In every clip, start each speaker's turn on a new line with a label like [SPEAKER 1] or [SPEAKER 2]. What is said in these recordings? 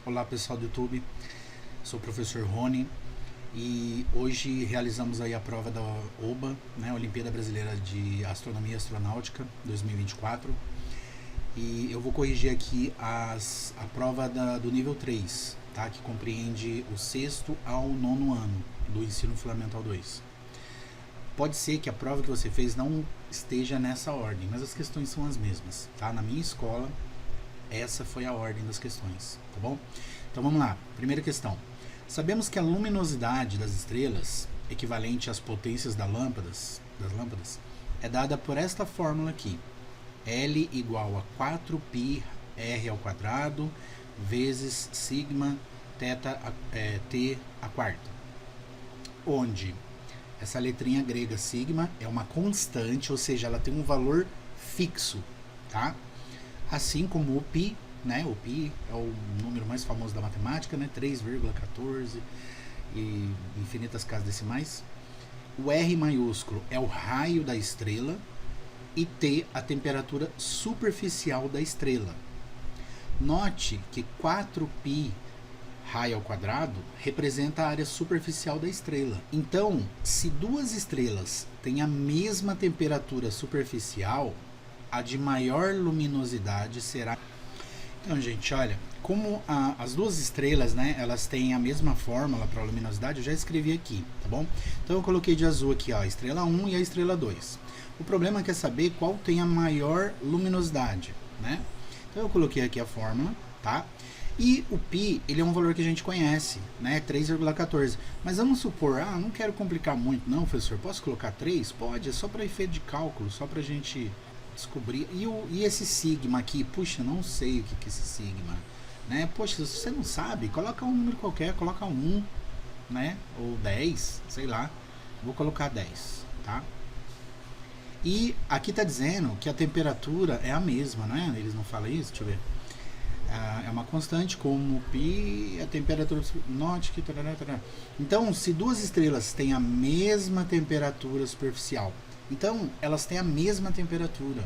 [SPEAKER 1] Olá pessoal do YouTube, sou o professor Rony e hoje realizamos aí a prova da OBA, né, Olimpíada Brasileira de Astronomia e Astronáutica 2024, e eu vou corrigir aqui a prova do nível 3, tá, que compreende o sexto ao nono ano do ensino fundamental 2. Pode ser que a prova que você fez não esteja nessa ordem, mas as questões são as mesmas, tá? Na minha escola, essa foi a ordem das questões, tá bom? Então vamos lá, primeira questão. Sabemos que a luminosidade das estrelas, equivalente às potências das lâmpadas, é dada por esta fórmula aqui. L igual a 4π r ao quadrado vezes sigma θ t a quarta. Onde essa letrinha grega sigma é uma constante, ou seja, ela tem um valor fixo, tá? Assim como o π, né? O π é o número mais famoso da matemática, né? 3,14 e infinitas casas decimais. O R maiúsculo é o raio da estrela e T a temperatura superficial da estrela. Note que 4π raio ao quadrado representa a área superficial da estrela. Então, se duas estrelas têm a mesma temperatura superficial, a de maior luminosidade será... Então, gente, olha, como as duas estrelas, né, elas têm a mesma fórmula para a luminosidade, eu já escrevi aqui, tá bom? Então eu coloquei de azul aqui, ó, a estrela 1 e a estrela 2. O problema é saber qual tem a maior luminosidade, né? Então eu coloquei aqui a fórmula, tá? E o π, ele é um valor que a gente conhece, né? 3,14. Mas vamos supor, não quero complicar muito não, professor, posso colocar 3? Pode, é só para efeito de cálculo, só para a gente descobrir. E esse sigma aqui, puxa, não sei o que é esse sigma, né? Poxa, se você não sabe, coloca um número qualquer, coloca 1, né? Ou 10, sei lá. Vou colocar 10, tá? E aqui tá dizendo que a temperatura é a mesma, né? Eles não falam isso? Deixa eu ver. É uma constante como π, a temperatura... Note que... Então, se duas estrelas têm a mesma temperatura superficial, então elas têm a mesma temperatura,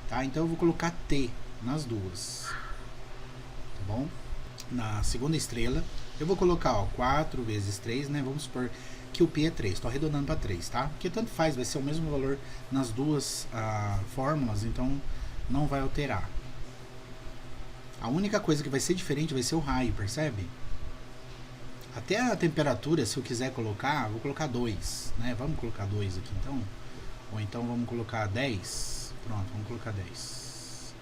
[SPEAKER 1] tá? Então eu vou colocar T nas duas, tá bom? Na segunda estrela, eu vou colocar, ó, 4 vezes 3, né? Vamos supor que o π é 3, estou arredondando para 3, tá? Porque tanto faz, vai ser o mesmo valor nas duas fórmulas, então não vai alterar. A única coisa que vai ser diferente vai ser o raio, percebe? Até a temperatura, se eu quiser colocar, vou colocar 2, né? Vamos colocar 2 aqui então. Ou então vamos colocar 10. Pronto, vamos colocar 10.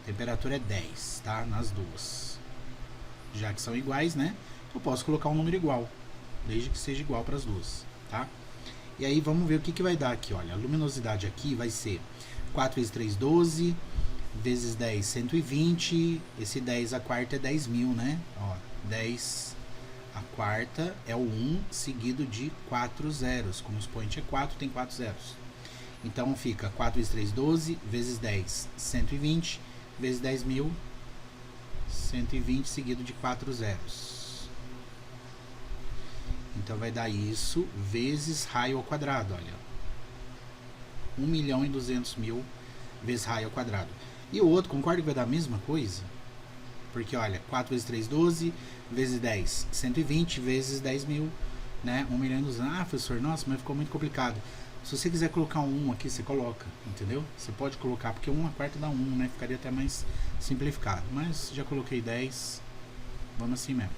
[SPEAKER 1] A temperatura é 10, tá? Nas duas. Já que são iguais, né? Eu posso colocar um número igual, desde que seja igual para as duas, tá? E aí vamos ver o que vai dar aqui, olha. A luminosidade aqui vai ser 4 vezes 3, 12... vezes 10, 120, esse 10 a quarta é 10.000, né? Ó, 10 a quarta é o 1 seguido de 4 zeros. Como o expoente é 4, tem 4 zeros. Então fica 4 vezes 3, 12, vezes 10, 120, vezes 10.000, 120 seguido de 4 zeros. Então vai dar isso vezes raio ao quadrado, olha. 1.200.000 vezes raio ao quadrado. E o outro, concorda que vai dar a mesma coisa? Porque, olha, 4 vezes 3, 12, vezes 10, 120, vezes 10.000, né? 1.200.000. Professor, nossa, mas ficou muito complicado. Se você quiser colocar um 1 aqui, você coloca, entendeu? Você pode colocar, porque 1 a quarta dá 1, né? Ficaria até mais simplificado. Mas já coloquei 10, vamos assim mesmo.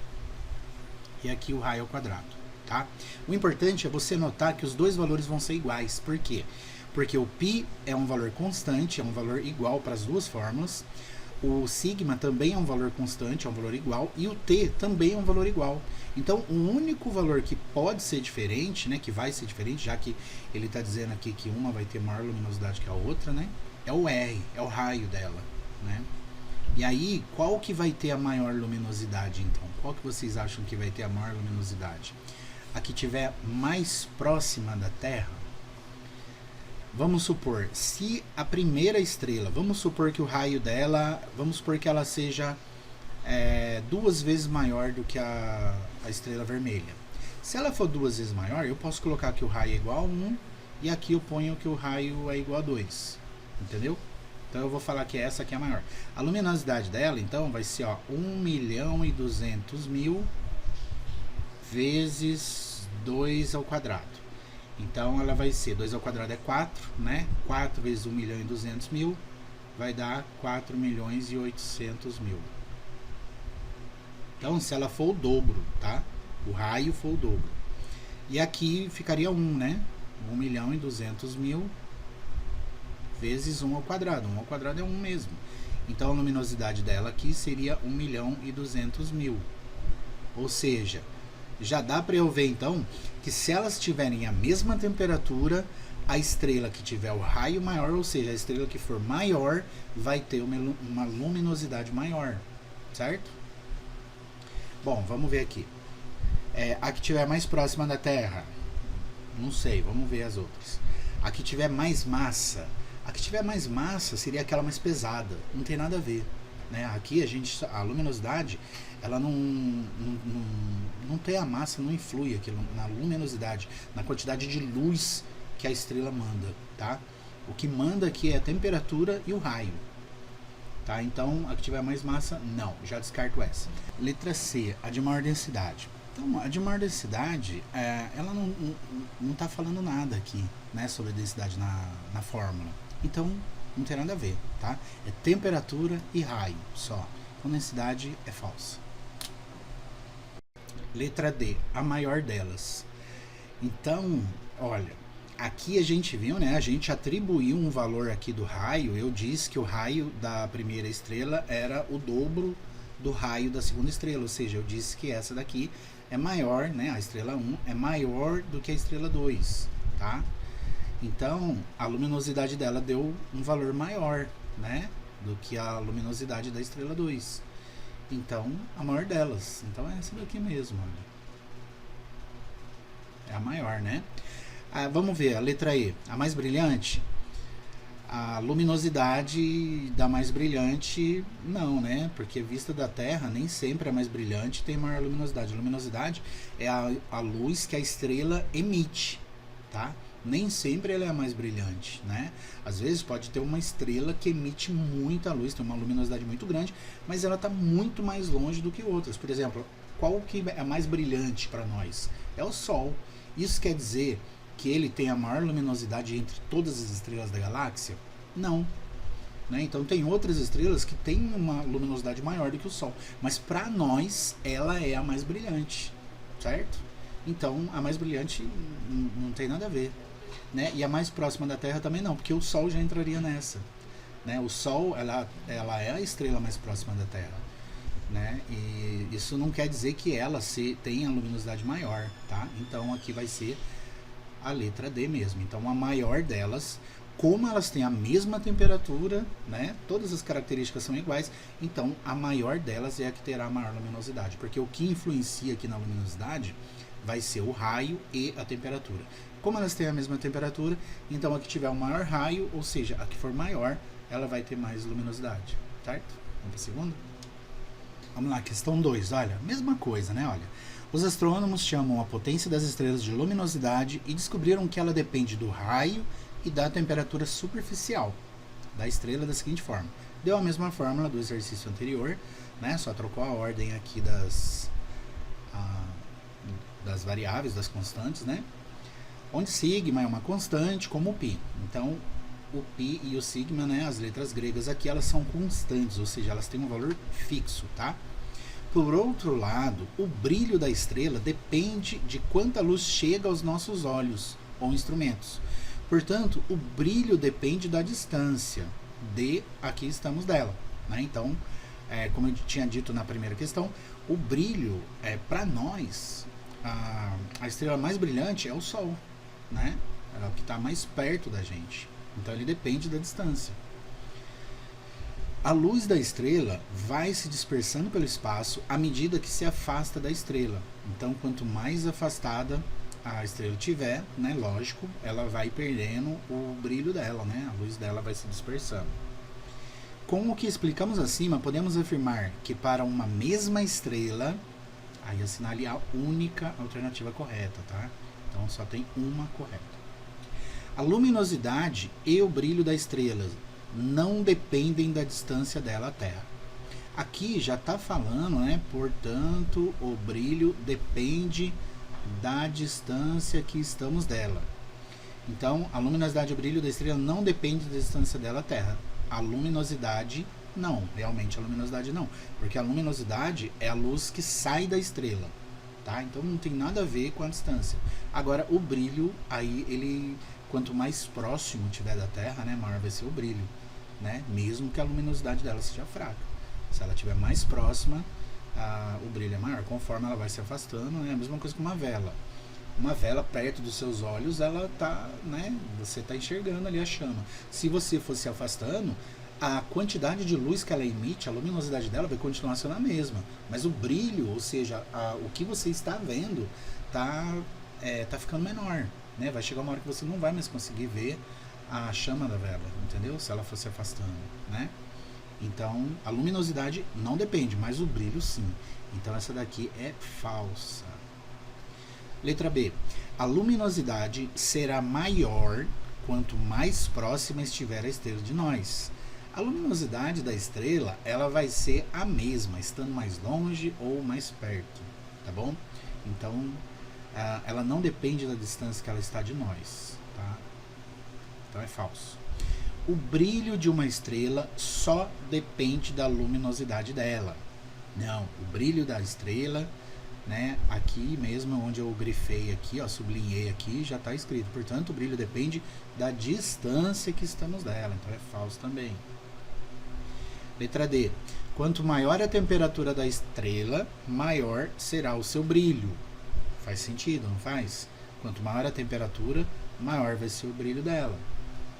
[SPEAKER 1] E aqui o raio ao quadrado, tá? O importante é você notar que os dois valores vão ser iguais. Por quê? Porque o π é um valor constante, é um valor igual para as duas fórmulas. O sigma também é um valor constante, é um valor igual. E o t também é um valor igual. Então, o único valor que pode ser diferente, né, que vai ser diferente, já que ele está dizendo aqui que uma vai ter maior luminosidade que a outra, né, é o R, é o raio dela, né. E aí, qual que vai ter a maior luminosidade, então? Qual que vocês acham que vai ter a maior luminosidade? A que estiver mais próxima da Terra. Vamos supor, se a primeira estrela, vamos supor que o raio dela, vamos supor que ela seja 2 vezes maior do que a estrela vermelha. Se ela for 2 vezes maior, eu posso colocar que o raio é igual a 1 e aqui eu ponho que o raio é igual a 2, entendeu? Então eu vou falar que essa aqui é a maior. A luminosidade dela, então, vai ser 1.200.000 vezes 2 ao quadrado. Então ela vai ser, 2 ao quadrado é 4, né? 4 vezes 1.200.000 vai dar 4.800.000. Então, se ela for o dobro, tá? O raio for o dobro. E aqui ficaria 1, né? 1.200.000 vezes 1 ao quadrado. 1 ao quadrado é 1 mesmo. Então, a luminosidade dela aqui seria 1.200.000. Ou seja, já dá para eu ver, então, que se elas tiverem a mesma temperatura, a estrela que tiver o raio maior, ou seja, a estrela que for maior, vai ter uma luminosidade maior, certo? Bom, vamos ver aqui. A que tiver mais próxima da Terra, não sei, vamos ver as outras. A que tiver mais massa, seria aquela mais pesada, não tem nada a ver, né? Aqui a luminosidade, ela não tem a massa, não influi aquilo na luminosidade, na quantidade de luz que a estrela manda, tá? O que manda aqui é a temperatura e o raio. Tá? Então, a que tiver mais massa, não, já descarto essa. Letra C, a de maior densidade. Então, a de maior densidade, ela não está falando nada aqui, né, sobre a densidade na fórmula. Então, não tem nada a ver, tá? É temperatura e raio só. Então, densidade é falsa. Letra D, a maior delas. Então, olha, aqui a gente viu, né? A gente atribuiu um valor aqui do raio. Eu disse que o raio da primeira estrela era o dobro do raio da segunda estrela. Ou seja, eu disse que essa daqui é maior, né? A estrela 1 é maior do que a estrela 2, tá? Então, a luminosidade dela deu um valor maior, né? Do que a luminosidade da estrela 2. Então, a maior delas. Então, é essa daqui mesmo, olha. É a maior, né? Vamos ver, a letra E, a mais brilhante. A luminosidade da mais brilhante, não, né? Porque vista da Terra, nem sempre a mais brilhante tem maior luminosidade. A luminosidade é a luz que a estrela emite, tá? Nem sempre ela é a mais brilhante, né? Às vezes pode ter uma estrela que emite muita luz, tem uma luminosidade muito grande, mas ela está muito mais longe do que outras. Por exemplo, qual que é a mais brilhante para nós? É o Sol. Isso quer dizer que ele tem a maior luminosidade entre todas as estrelas da galáxia? Não. Né? Então tem outras estrelas que têm uma luminosidade maior do que o Sol, mas para nós ela é a mais brilhante, certo? Então a mais brilhante não tem nada a ver, né? E a mais próxima da Terra também não, porque o Sol já entraria nessa, né? O Sol ela é a estrela mais próxima da Terra, né? E isso não quer dizer que ela tenha a luminosidade maior, tá? Então aqui vai ser a letra D mesmo. Então a maior delas, como elas têm a mesma temperatura, né? Todas as características são iguais, então a maior delas é a que terá a maior luminosidade, porque o que influencia aqui na luminosidade vai ser o raio e a temperatura. Como elas têm a mesma temperatura, então a que tiver o maior raio, ou seja, a que for maior, ela vai ter mais luminosidade, certo? Vamos para a segunda? Vamos lá, questão 2, olha, mesma coisa, né? Olha, os astrônomos chamam a potência das estrelas de luminosidade e descobriram que ela depende do raio e da temperatura superficial da estrela da seguinte forma. Deu a mesma fórmula do exercício anterior, né? Só trocou a ordem aqui das variáveis, das constantes, né? Onde sigma é uma constante, como o π. Então, o π e o sigma, né? As letras gregas aqui, elas são constantes, ou seja, elas têm um valor fixo, tá? Por outro lado, o brilho da estrela depende de quanta luz chega aos nossos olhos ou instrumentos. Portanto, o brilho depende da distância aqui estamos dela, né? Então, como eu tinha dito na primeira questão, o brilho, para nós, a estrela mais brilhante é o Sol, né? É o que está mais perto da gente. Então, ele depende da distância. A luz da estrela vai se dispersando pelo espaço à medida que se afasta da estrela. Então, quanto mais afastada a estrela tiver, né, lógico, ela vai perdendo o brilho dela, né? A luz dela vai se dispersando. Com o que explicamos acima, podemos afirmar que para uma mesma estrela, aí assinale a única alternativa correta, tá? Então, só tem uma correta. A luminosidade e o brilho da estrela não dependem da distância dela à Terra. Aqui já está falando, né? Portanto, o brilho depende da distância que estamos dela. Então, a luminosidade e o brilho da estrela não depende da distância dela à Terra. A luminosidade não, realmente a luminosidade não, porque a luminosidade é a luz que sai da estrela, tá? Então não tem nada a ver com a distância. Agora o brilho, aí ele, quanto mais próximo tiver da Terra, né, maior vai ser o brilho, né? Mesmo que a luminosidade dela seja fraca. Se ela estiver mais próxima, o brilho é maior. Conforme ela vai se afastando, é a mesma coisa que uma vela. Uma vela perto dos seus olhos, ela tá, né? Você tá enxergando ali a chama. Se você for se afastando, a quantidade de luz que ela emite, a luminosidade dela vai continuar sendo a mesma. Mas o brilho, ou seja, o que você está vendo, tá ficando menor, né? Vai chegar uma hora que você não vai mais conseguir ver a chama da vela, entendeu? Se ela for se afastando, né? Então, a luminosidade não depende, mas o brilho sim. Então, essa daqui é falsa. Letra B. A luminosidade será maior quanto mais próxima estiver a estrela de nós. A luminosidade da estrela, ela vai ser a mesma, estando mais longe ou mais perto, tá bom? Então, ela não depende da distância que ela está de nós, tá? Então, é falso. O brilho de uma estrela só depende da luminosidade dela. Não, o brilho da estrela, né, aqui mesmo onde eu grifei aqui, ó, sublinhei aqui, já está escrito. Portanto, o brilho depende da distância que estamos dela. Então é falso também. Letra D. Quanto maior a temperatura da estrela, maior será o seu brilho. Faz sentido, não faz? Quanto maior a temperatura, maior vai ser o brilho dela,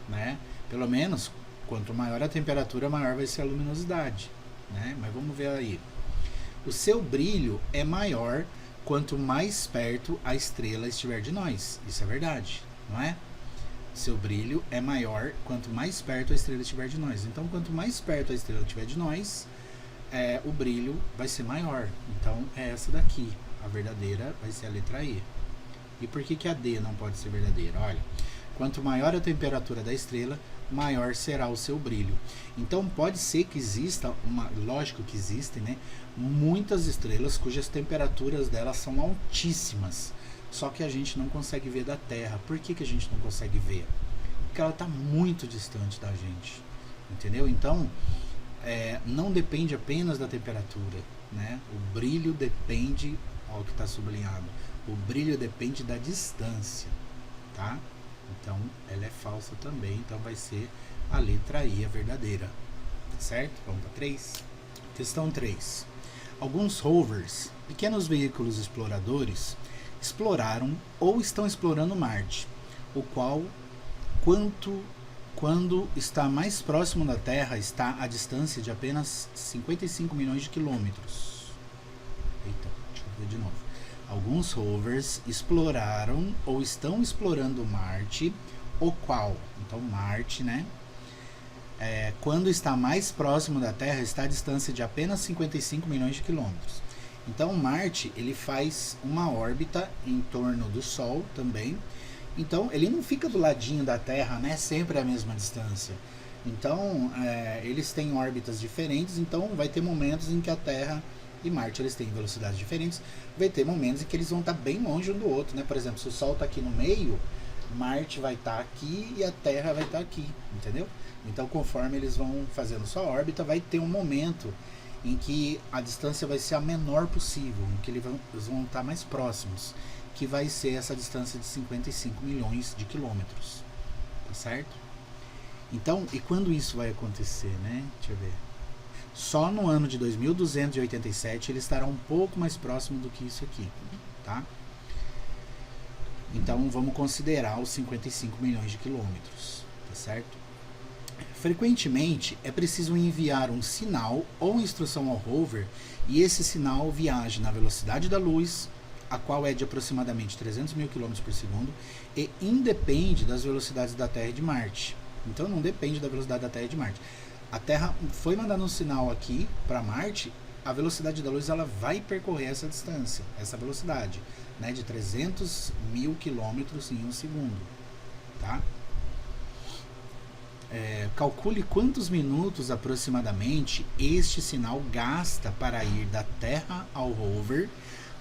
[SPEAKER 1] né? Pelo menos, quanto maior a temperatura, maior vai ser a luminosidade, né? Mas vamos ver aí. O seu brilho é maior quanto mais perto a estrela estiver de nós. Isso é verdade, não é? Seu brilho é maior quanto mais perto a estrela estiver de nós. Então, quanto mais perto a estrela estiver de nós, o brilho vai ser maior. Então, é essa daqui. A verdadeira vai ser a letra E. E por que a D não pode ser verdadeira? Olha, quanto maior a temperatura da estrela, maior será o seu brilho. Então pode ser que exista lógico que existem, né, muitas estrelas cujas temperaturas delas são altíssimas, só que a gente não consegue ver da Terra. Por que a gente não consegue ver? Porque ela está muito distante da gente, entendeu? Então não depende apenas da temperatura, né? O brilho depende, ó, o que está sublinhado, o brilho depende da distância, tá? Então, ela é falsa também, então vai ser a letra I, a verdadeira. Tá certo? Vamos para 3. Questão 3. Alguns rovers, pequenos veículos exploradores, exploraram ou estão explorando Marte, o qual, quando está mais próximo da Terra, está a distância de apenas 55 milhões de quilômetros. Eita, deixa eu ver de novo. Alguns rovers exploraram ou estão explorando Marte, o qual, então Marte, né? Quando está mais próximo da Terra, está a distância de apenas 55 milhões de quilômetros. Então Marte, ele faz uma órbita em torno do Sol também. Então ele não fica do ladinho da Terra, né? Sempre a mesma distância. Então eles têm órbitas diferentes, então vai ter momentos em que a Terra e Marte eles têm velocidades diferentes, vai ter momentos em que eles vão estar bem longe um do outro, né? Por exemplo, se o Sol está aqui no meio, Marte vai estar aqui e a Terra vai estar aqui, entendeu? Então, conforme eles vão fazendo sua órbita, vai ter um momento em que a distância vai ser a menor possível, em que eles vão estar mais próximos, que vai ser essa distância de 55 milhões de quilômetros, tá certo? Então, e quando isso vai acontecer, né? Deixa eu ver. Só no ano de 2287 ele estará um pouco mais próximo do que isso aqui, tá? Então vamos considerar os 55 milhões de quilômetros, tá certo? Frequentemente é preciso enviar um sinal ou instrução ao rover e esse sinal viaja na velocidade da luz, a qual é de aproximadamente 300 mil km por segundo e independe das velocidades da Terra e de Marte. Então não depende da velocidade da Terra e de Marte. A Terra foi mandando um sinal aqui para Marte, a velocidade da luz ela vai percorrer essa distância, essa velocidade, né, de 300 mil quilômetros em um segundo, tá? Calcule quantos minutos aproximadamente este sinal gasta para ir da Terra ao rover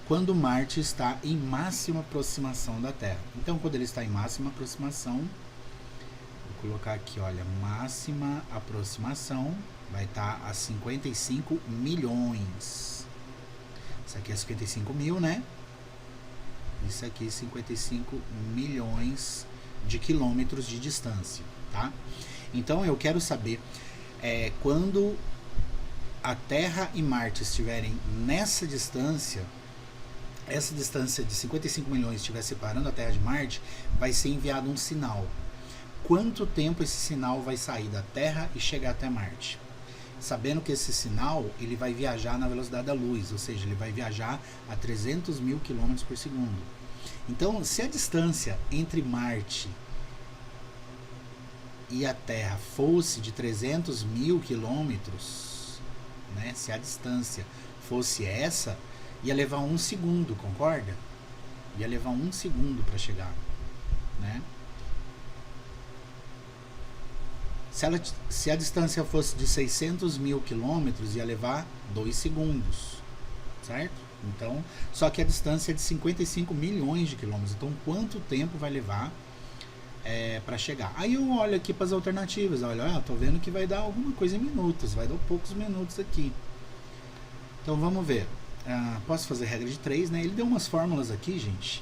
[SPEAKER 1] quando Marte está em máxima aproximação da Terra. Então, quando ele está em máxima aproximação, vou colocar aqui, olha, máxima aproximação vai estar a 55 milhões. Isso aqui é 55 mil, né? Isso aqui é 55 milhões de quilômetros de distância, tá? Então eu quero saber quando a Terra e Marte estiverem nessa distância, essa distância de 55 milhões estiver separando a Terra de Marte, vai ser enviado um sinal. Quanto tempo esse sinal vai sair da Terra e chegar até Marte? Sabendo que esse sinal ele vai viajar na velocidade da luz, ou seja, ele vai viajar a 300 mil quilômetros por segundo. Então, se a distância entre Marte e a Terra fosse de 300 mil quilômetros, né, se a distância fosse essa, ia levar 1 segundo, concorda? Ia levar 1 segundo para chegar, né? Se a distância fosse de 600 mil quilômetros, ia levar 2 segundos, certo? Então, só que a distância é de 55 milhões de quilômetros. Então, quanto tempo vai levar para chegar? Aí eu olho aqui para as alternativas. Olha, tô vendo que vai dar alguma coisa em minutos. Vai dar poucos minutos aqui. Então, vamos ver. Posso fazer regra de 3, né? Ele deu umas fórmulas aqui, gente.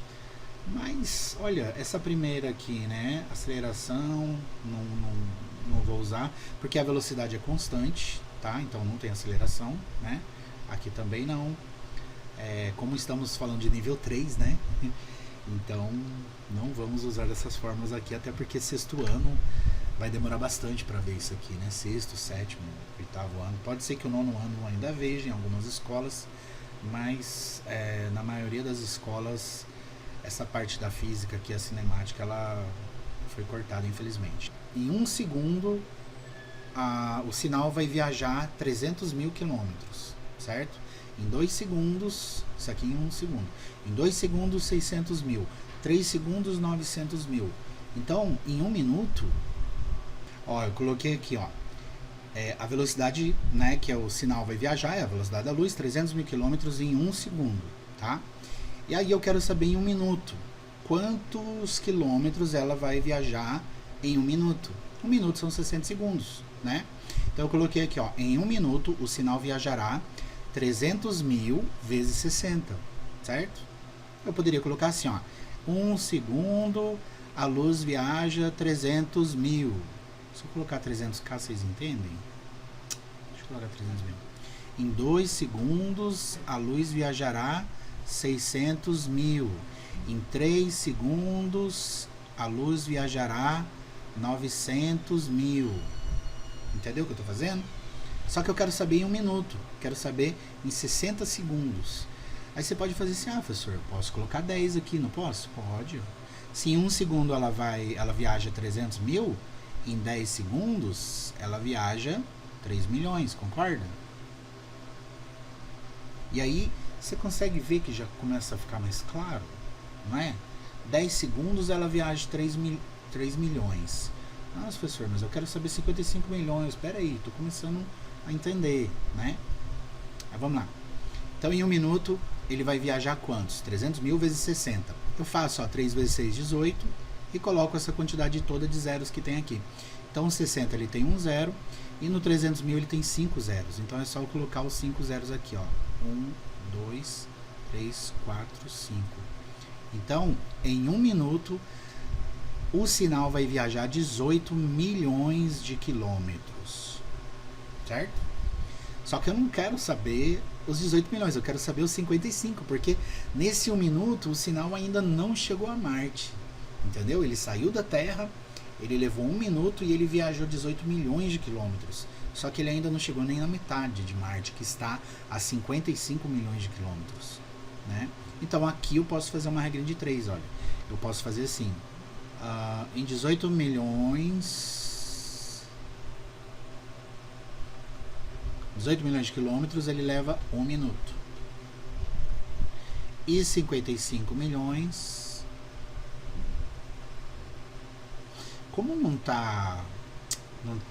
[SPEAKER 1] Mas, olha, essa primeira aqui, né? Aceleração, não vou usar, porque a velocidade é constante, tá? Então não tem aceleração, né? Aqui também não. Como estamos falando de nível 3, né? Então não vamos usar essas fórmulas aqui, até porque sexto ano vai demorar bastante para ver isso aqui, né? Sexto, sétimo, oitavo ano. Pode ser que o nono ano ainda veja em algumas escolas, mas na maioria das escolas essa parte da física aqui, a cinemática, ela foi cortada, infelizmente. Em 1 segundo, o sinal vai viajar 300 mil quilômetros, certo? Em 2 segundos, isso aqui em 1 segundo. Em 2 segundos, 600 mil. 3 segundos, 900 mil. Então, em 1 minuto, ó, eu coloquei aqui, ó, a velocidade, né, que o sinal vai viajar, é a velocidade da luz, 300 mil quilômetros em 1 segundo, tá? E aí eu quero saber em 1 minuto, quantos quilômetros ela vai viajar em 1 minuto. 1 minuto são 60 segundos, né? Então eu coloquei aqui, ó, em 1 minuto o sinal viajará 300 mil vezes 60, certo? Eu poderia colocar assim, ó, 1 segundo a luz viaja 300 mil. Se eu colocar 300k, vocês entendem? Deixa eu colocar 300 mil. Em 2 segundos a luz viajará 600 mil. Em 3 segundos a luz viajará 900 mil. Entendeu o que eu estou fazendo? Só que eu quero saber em 1 minuto. Quero saber em 60 segundos. Aí você pode fazer assim, professor, eu posso colocar 10 aqui, não posso? Pode. Se em 1 segundo ela viaja 300 mil, em 10 segundos ela viaja 3 milhões, concorda? E aí você consegue ver que já começa a ficar mais claro, não é? 10 segundos ela viaja 3 milhões. Nossa, professor, mas eu quero saber 55 milhões. Espera aí, estou começando a entender, né? Aí vamos lá. Então, em 1 minuto, ele vai viajar quantos? 300 mil vezes 60. Eu faço, ó, 3 vezes 6, 18, e coloco essa quantidade toda de zeros que tem aqui. Então, o 60 ele tem 1 zero, e no 300 mil ele tem 5 zeros. Então, é só eu colocar os 5 zeros aqui, ó. 1, 2, 3, 4, 5. Então, em 1 minuto, o sinal vai viajar 18 milhões de quilômetros, certo? Só que eu não quero saber os 18 milhões, eu quero saber os 55, porque nesse 1 minuto o sinal ainda não chegou a Marte, entendeu? Ele saiu da Terra, ele levou 1 minuto e ele viajou 18 milhões de quilômetros. Só que ele ainda não chegou nem na metade de Marte, que está a 55 milhões de quilômetros, né? Então aqui eu posso fazer uma regra de 3, olha. Eu posso fazer assim, em 18 milhões de quilômetros ele leva 1 minuto. E 55 milhões... Como não tá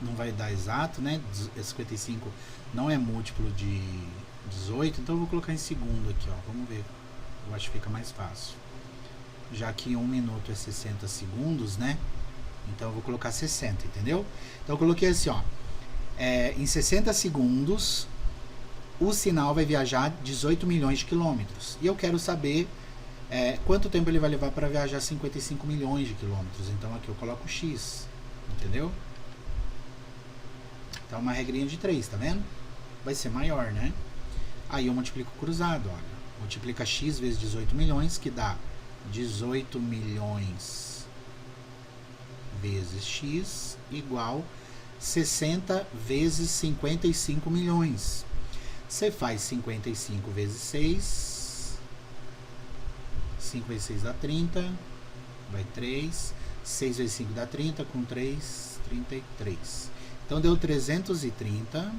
[SPEAKER 1] não vai dar exato, né? 55 não é múltiplo de 18, então eu vou colocar em segundo aqui, ó. Vamos ver. Eu acho que fica mais fácil. Já que 1 minuto é 60 segundos, né? Então eu vou colocar 60, entendeu? Então eu coloquei assim, ó. Em 60 segundos, o sinal vai viajar 18 milhões de quilômetros. E eu quero saber quanto tempo ele vai levar para viajar 55 milhões de quilômetros. Então aqui eu coloco X, entendeu? Então uma regrinha de 3, tá vendo? Vai ser maior, né? Aí eu multiplico cruzado, olha. Multiplica X vezes 18 milhões, que dá 18 milhões vezes X igual 60 vezes 55 milhões. Você faz 55 vezes 6. 5 vezes 6 dá 30. Vai 3. 6 vezes 5 dá 30. Com 3, 33. Então deu 330.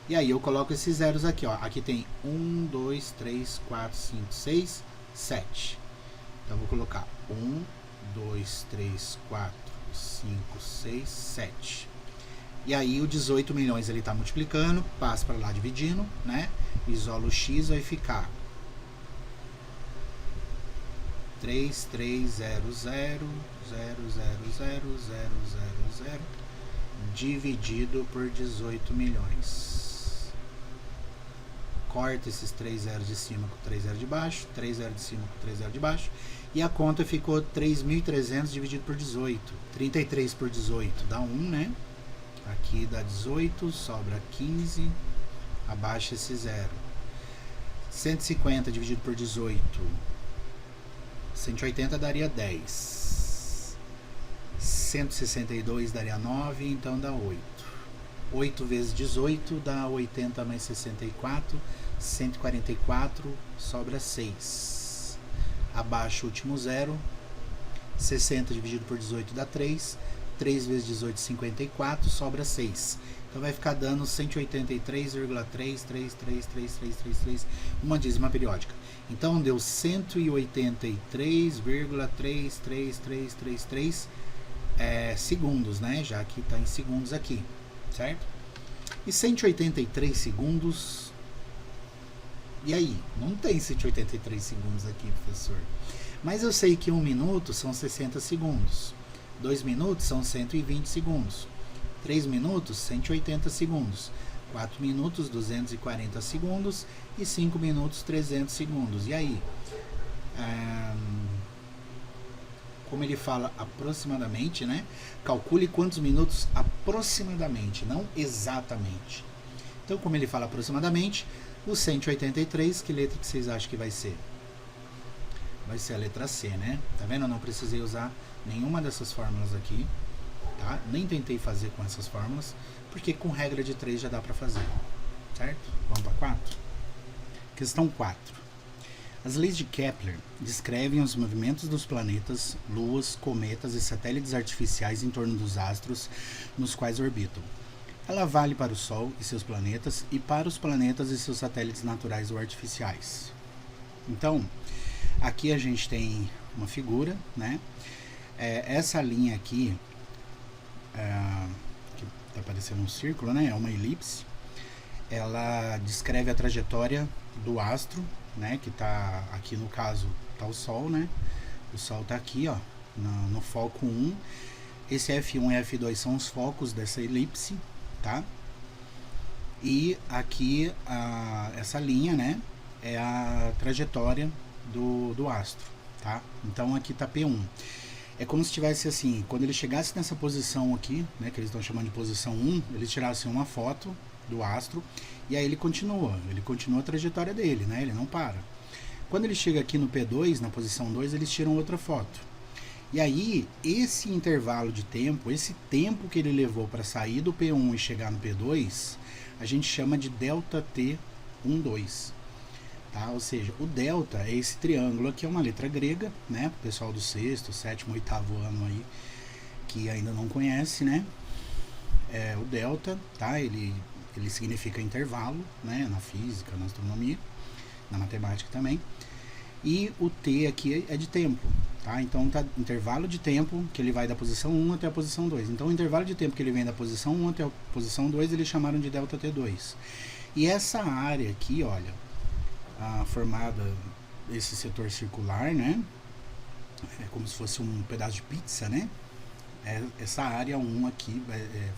[SPEAKER 1] E aí eu coloco esses zeros aqui, ó. Aqui tem 1, 2, 3, 4, 5, 6, 7. Então eu vou colocar 1, 2, 3, 4, 5, 6, 7. E aí o 18 milhões ele está multiplicando, passa para lá dividindo, né? Isola o X, vai ficar 3300000000 dividido por 18 milhões. Corta esses 3 zeros de cima com 3 zeros de baixo, 3 zeros de cima com 3 zeros de baixo, e a conta ficou 3.300 dividido por 18. 33 por 18 dá 1, né? Aqui dá 18, sobra 15, abaixa esse zero. 150 dividido por 18, 180 daria 10. 162 daria 9, então dá 8. 8 vezes 18 dá 80 mais 64, 144, sobra 6. Abaixo o último zero. 60 dividido por 18 dá 3. 3 vezes 18, 54, sobra 6. Então vai ficar dando 183,3333333, uma dízima periódica. Então deu 183,33333 segundos, né? Já que está em segundos aqui, certo? E 183 segundos. E aí? Não tem 183 segundos aqui, professor. Mas eu sei que 1 minuto são 60 segundos. 2 minutos são 120 segundos. 3 minutos, 180 segundos. 4 minutos, 240 segundos. E 5 minutos, 300 segundos. E aí? Como ele fala aproximadamente, né? Calcule quantos minutos aproximadamente, não exatamente. Então, como ele fala aproximadamente, o 183, que letra que vocês acham que vai ser? Vai ser a letra C, né? Tá vendo? Eu não precisei usar nenhuma dessas fórmulas aqui, tá? Nem tentei fazer com essas fórmulas, porque com regra de 3 já dá para fazer, certo? Vamos para 4? Questão 4. As leis de Kepler descrevem os movimentos dos planetas, luas, cometas e satélites artificiais em torno dos astros nos quais orbitam. Ela vale para o Sol e seus planetas e para os planetas e seus satélites naturais ou artificiais. Então, aqui a gente tem uma figura, né? Essa linha aqui, que está parecendo um círculo, né? É uma elipse. Ela descreve a trajetória do astro, né? Que está aqui, no caso, está o Sol, né? O Sol está aqui, ó, no foco 1. Esse F1 e F2 são os focos dessa elipse, tá? E aqui essa linha, né? É a trajetória do astro, tá? Então aqui tá P1. É como se tivesse assim, quando ele chegasse nessa posição aqui, né, que eles estão chamando de posição 1, eles tirassem uma foto do astro e aí ele continua a trajetória dele, né? Ele não para. Quando ele chega aqui no P2, na posição 2, eles tiram outra foto. E aí, esse intervalo de tempo, esse tempo que ele levou para sair do P1 e chegar no P2, a gente chama de delta T12. Tá? Ou seja, o delta é esse triângulo aqui, é uma letra grega, né? O pessoal do 6º, 7º, 8º ano aí, que ainda não conhece, né? O delta, tá? Ele significa intervalo, né? Na física, na astronomia, na matemática também. E o T aqui é de tempo. Tá? Então, tá intervalo de tempo que ele vai da posição 1 até a posição 2. Então, o intervalo de tempo que ele vem da posição 1 até a posição 2, eles chamaram de ΔT2. E essa área aqui, olha, formada, esse setor circular, né? É como se fosse um pedaço de pizza, né? Essa área 1 aqui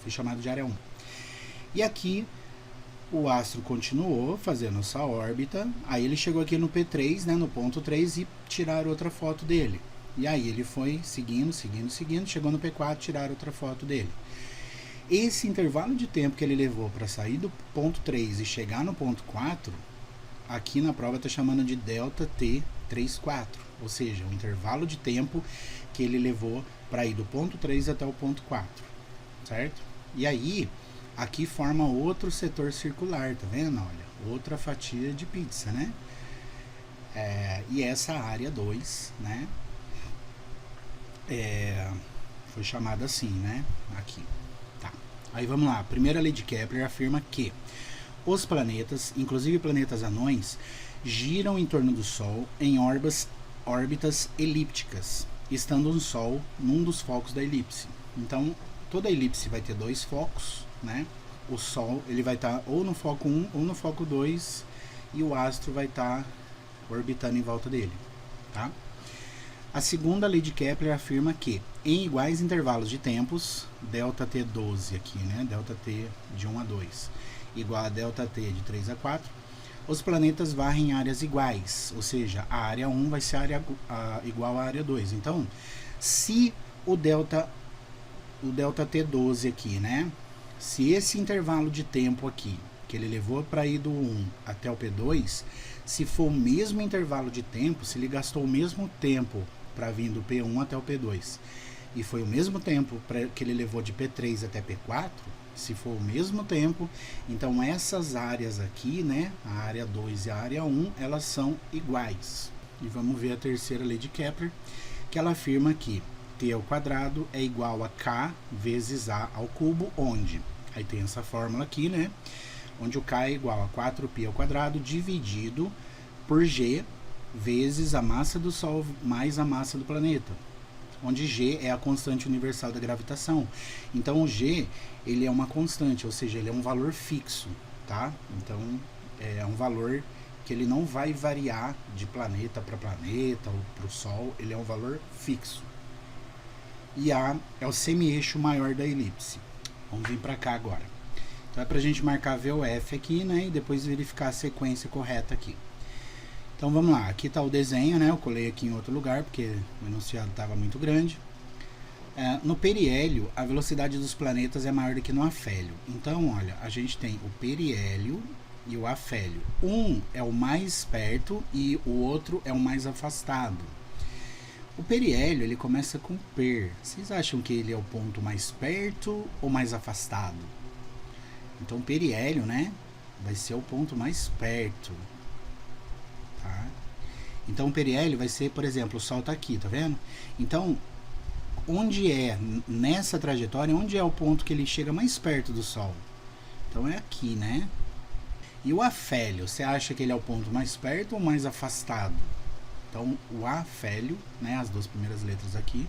[SPEAKER 1] foi chamada de área 1. E aqui o astro continuou fazendo essa órbita, aí ele chegou aqui no P3, né, no ponto 3, e tiraram outra foto dele. E aí ele foi seguindo, chegou no P4, tiraram outra foto dele. Esse intervalo de tempo que ele levou para sair do ponto 3 e chegar no ponto 4, aqui na prova está chamando de ΔT34, ou seja, o intervalo de tempo que ele levou para ir do ponto 3 até o ponto 4, certo? E aí, aqui forma outro setor circular, tá vendo? Olha, outra fatia de pizza, né? E essa área 2, né? Foi chamada assim, né? Aqui. Tá. Aí vamos lá. A primeira lei de Kepler afirma que os planetas, inclusive planetas anões, giram em torno do Sol em órbitas elípticas, estando o Sol num dos focos da elipse. Então, toda elipse vai ter dois focos, né? O Sol ele vai estar ou no foco 1 ou no foco 2, e o astro vai estar orbitando em volta dele, tá? A segunda lei de Kepler afirma que, em iguais intervalos de tempos, ΔT12 aqui, né? ΔT de 1 a 2, igual a ΔT de 3 a 4, os planetas varrem áreas iguais, ou seja, a área 1 vai ser igual à área 2. Então, se o ΔT12 aqui, né? Se esse intervalo de tempo aqui, que ele levou para ir do 1 até o P2, se for o mesmo intervalo de tempo, se ele gastou o mesmo tempo para vir do P1 até o P2, e foi o mesmo tempo que ele levou de P3 até P4, se for o mesmo tempo, então essas áreas aqui, né, a área 2 e a área 1, elas são iguais. E vamos ver a terceira lei de Kepler, que ela afirma que T ao quadrado é igual a K vezes A ao cubo, onde? Aí tem essa fórmula aqui, né, onde o K é igual a 4π ao quadrado dividido por G vezes a massa do Sol mais a massa do planeta, onde G é a constante universal da gravitação. Então o G, ele é uma constante, ou seja, ele é um valor fixo, tá? Então é um valor que ele não vai variar de planeta para planeta ou para o Sol, ele é um valor fixo. E A é o semi-eixo maior da elipse. Vamos vir para cá agora. Então é para a gente marcar VOF aqui, né? E depois verificar a sequência correta aqui. Então vamos lá, aqui está o desenho, né? Eu colei aqui em outro lugar porque o enunciado estava muito grande. No periélio, a velocidade dos planetas é maior do que no afélio. Então, olha, a gente tem o periélio e o afélio. Um é o mais perto e o outro é o mais afastado. O periélio, ele começa com per. Vocês acham que ele é o ponto mais perto ou mais afastado? Então, o periélio, né, vai ser o ponto mais perto. Tá? Então, o periélio vai ser, por exemplo, o Sol está aqui, tá vendo? Então, onde é, nessa trajetória, onde é o ponto que ele chega mais perto do Sol? Então, é aqui, né? E o afélio, você acha que ele é o ponto mais perto ou mais afastado? Então, o afélio, né, as duas primeiras letras aqui,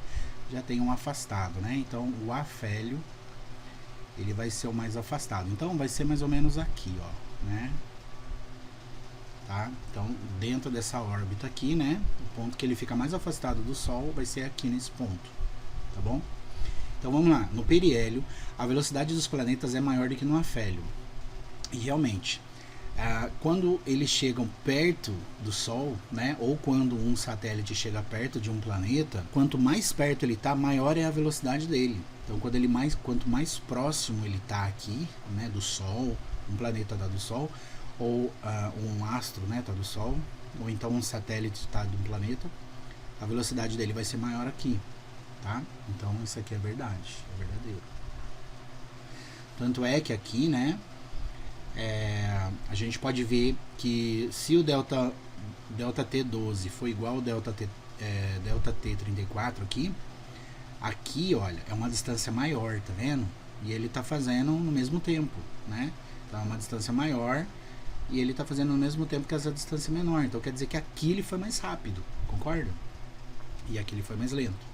[SPEAKER 1] já tem um afastado, né? Então, o afélio, ele vai ser o mais afastado. Então, vai ser mais ou menos aqui, ó, né? Tá? Então, dentro dessa órbita aqui, né, o ponto que ele fica mais afastado do Sol vai ser aqui nesse ponto, tá bom? Então, vamos lá. No periélio, a velocidade dos planetas é maior do que no afélio. E, realmente, quando eles chegam perto do Sol, né, ou quando um satélite chega perto de um planeta, quanto mais perto ele está, maior é a velocidade dele. Então, quanto mais próximo ele está aqui, né, do Sol, um planeta está do Sol, ou um astro, né, está do Sol, ou então um satélite está de um planeta, a velocidade dele vai ser maior aqui, tá? Então, isso aqui é verdade, é verdadeiro. Tanto é que aqui, né, a gente pode ver que se o ΔT12 for igual ao ΔT34 aqui, olha, é uma distância maior, tá vendo? E ele tá fazendo no mesmo tempo, né? Então é uma distância maior e ele tá fazendo no mesmo tempo que essa distância menor. Então quer dizer que aqui ele foi mais rápido, concorda? E aqui ele foi mais lento.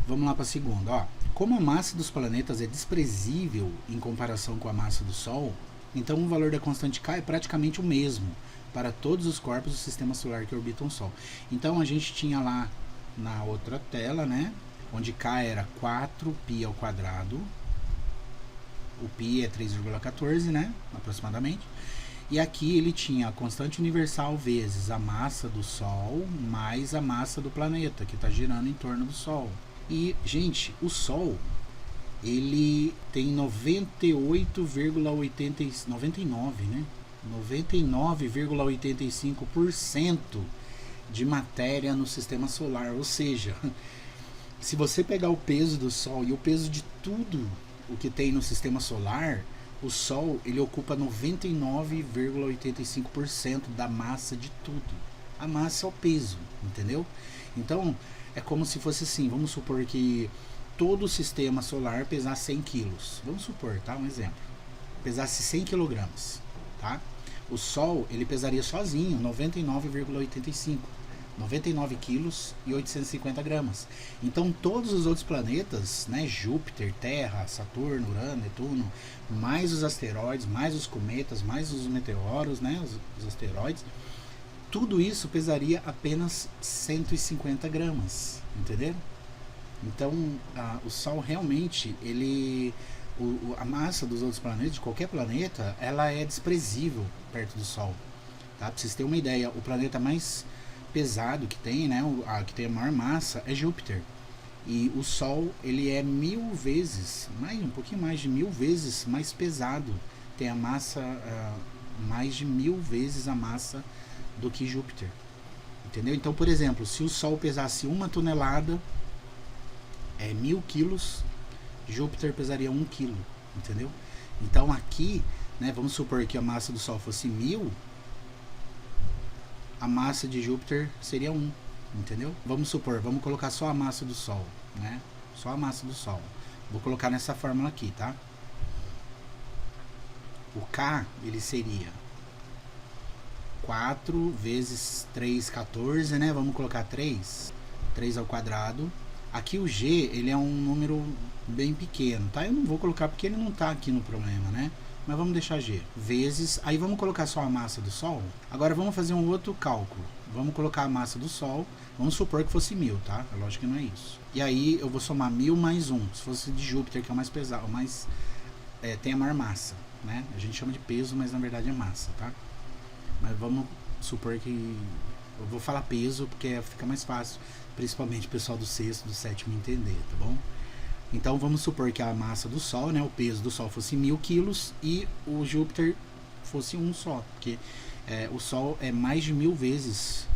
[SPEAKER 1] Vamos lá para a segunda. Ó. Como a massa dos planetas é desprezível em comparação com a massa do Sol, então o valor da constante K é praticamente o mesmo para todos os corpos do sistema solar que orbitam o Sol. Então a gente tinha lá na outra tela, né, onde K era 4π ao quadrado. O π é 3,14, né, aproximadamente. E aqui ele tinha a constante universal vezes a massa do Sol mais a massa do planeta, que está girando em torno do Sol. E, gente, o Sol, ele tem 99,85% de matéria no sistema solar. Ou seja, se você pegar o peso do Sol e o peso de tudo o que tem no sistema solar, o Sol ele ocupa 99,85% da massa de tudo. A massa é o peso, entendeu? Então, é como se fosse assim, vamos supor que todo o sistema solar pesasse 100 quilos. Vamos supor, tá? Um exemplo. Pesasse 100 quilogramas, tá? O Sol, ele pesaria sozinho 99,85. 99 quilos e 850 gramas. Então todos os outros planetas, né, Júpiter, Terra, Saturno, Urano, Netuno, mais os asteroides, mais os cometas, mais os meteoros, né, os asteroides, tudo isso pesaria apenas 150 gramas, entenderam? Então o Sol realmente, a massa dos outros planetas, de qualquer planeta, ela é desprezível perto do Sol, tá? Pra vocês terem uma ideia, o planeta mais pesado que tem, né, que tem a maior massa é Júpiter, e o Sol ele é 1000 vezes, um pouquinho mais de 1000 vezes mais pesado, tem a massa mais de 1000 vezes a massa do que Júpiter, entendeu? Então, por exemplo, se o Sol pesasse 1 tonelada, 1000 quilos, Júpiter pesaria 1 quilo, entendeu? Então aqui, né, vamos supor que a massa do Sol fosse 1000, a massa de Júpiter seria 1, entendeu? Vamos supor, vamos colocar só a massa do Sol, né? Só a massa do Sol. Vou colocar nessa fórmula aqui, tá? O K, ele seria 4 vezes 3, 14, né? Vamos colocar 3 ao quadrado. Aqui o G, ele é um número bem pequeno, tá? Eu não vou colocar porque ele não tá aqui no problema, né? Mas vamos deixar G, vezes, aí vamos colocar só a massa do Sol. Agora vamos fazer um outro cálculo. Vamos colocar a massa do Sol, vamos supor que fosse 1000, tá? É lógico que não é isso. E aí eu vou somar 1000 mais 1, se fosse de Júpiter, que é o mais pesado, tem a maior massa, né? A gente chama de peso, mas na verdade é massa, tá? Mas vamos supor que... eu vou falar peso porque fica mais fácil, principalmente o pessoal do sexto, do sétimo entender, tá bom? Então vamos supor que a massa do Sol, né, o peso do Sol fosse 1000 quilos e o Júpiter fosse 1 só, porque o Sol é mais de 1000 vezes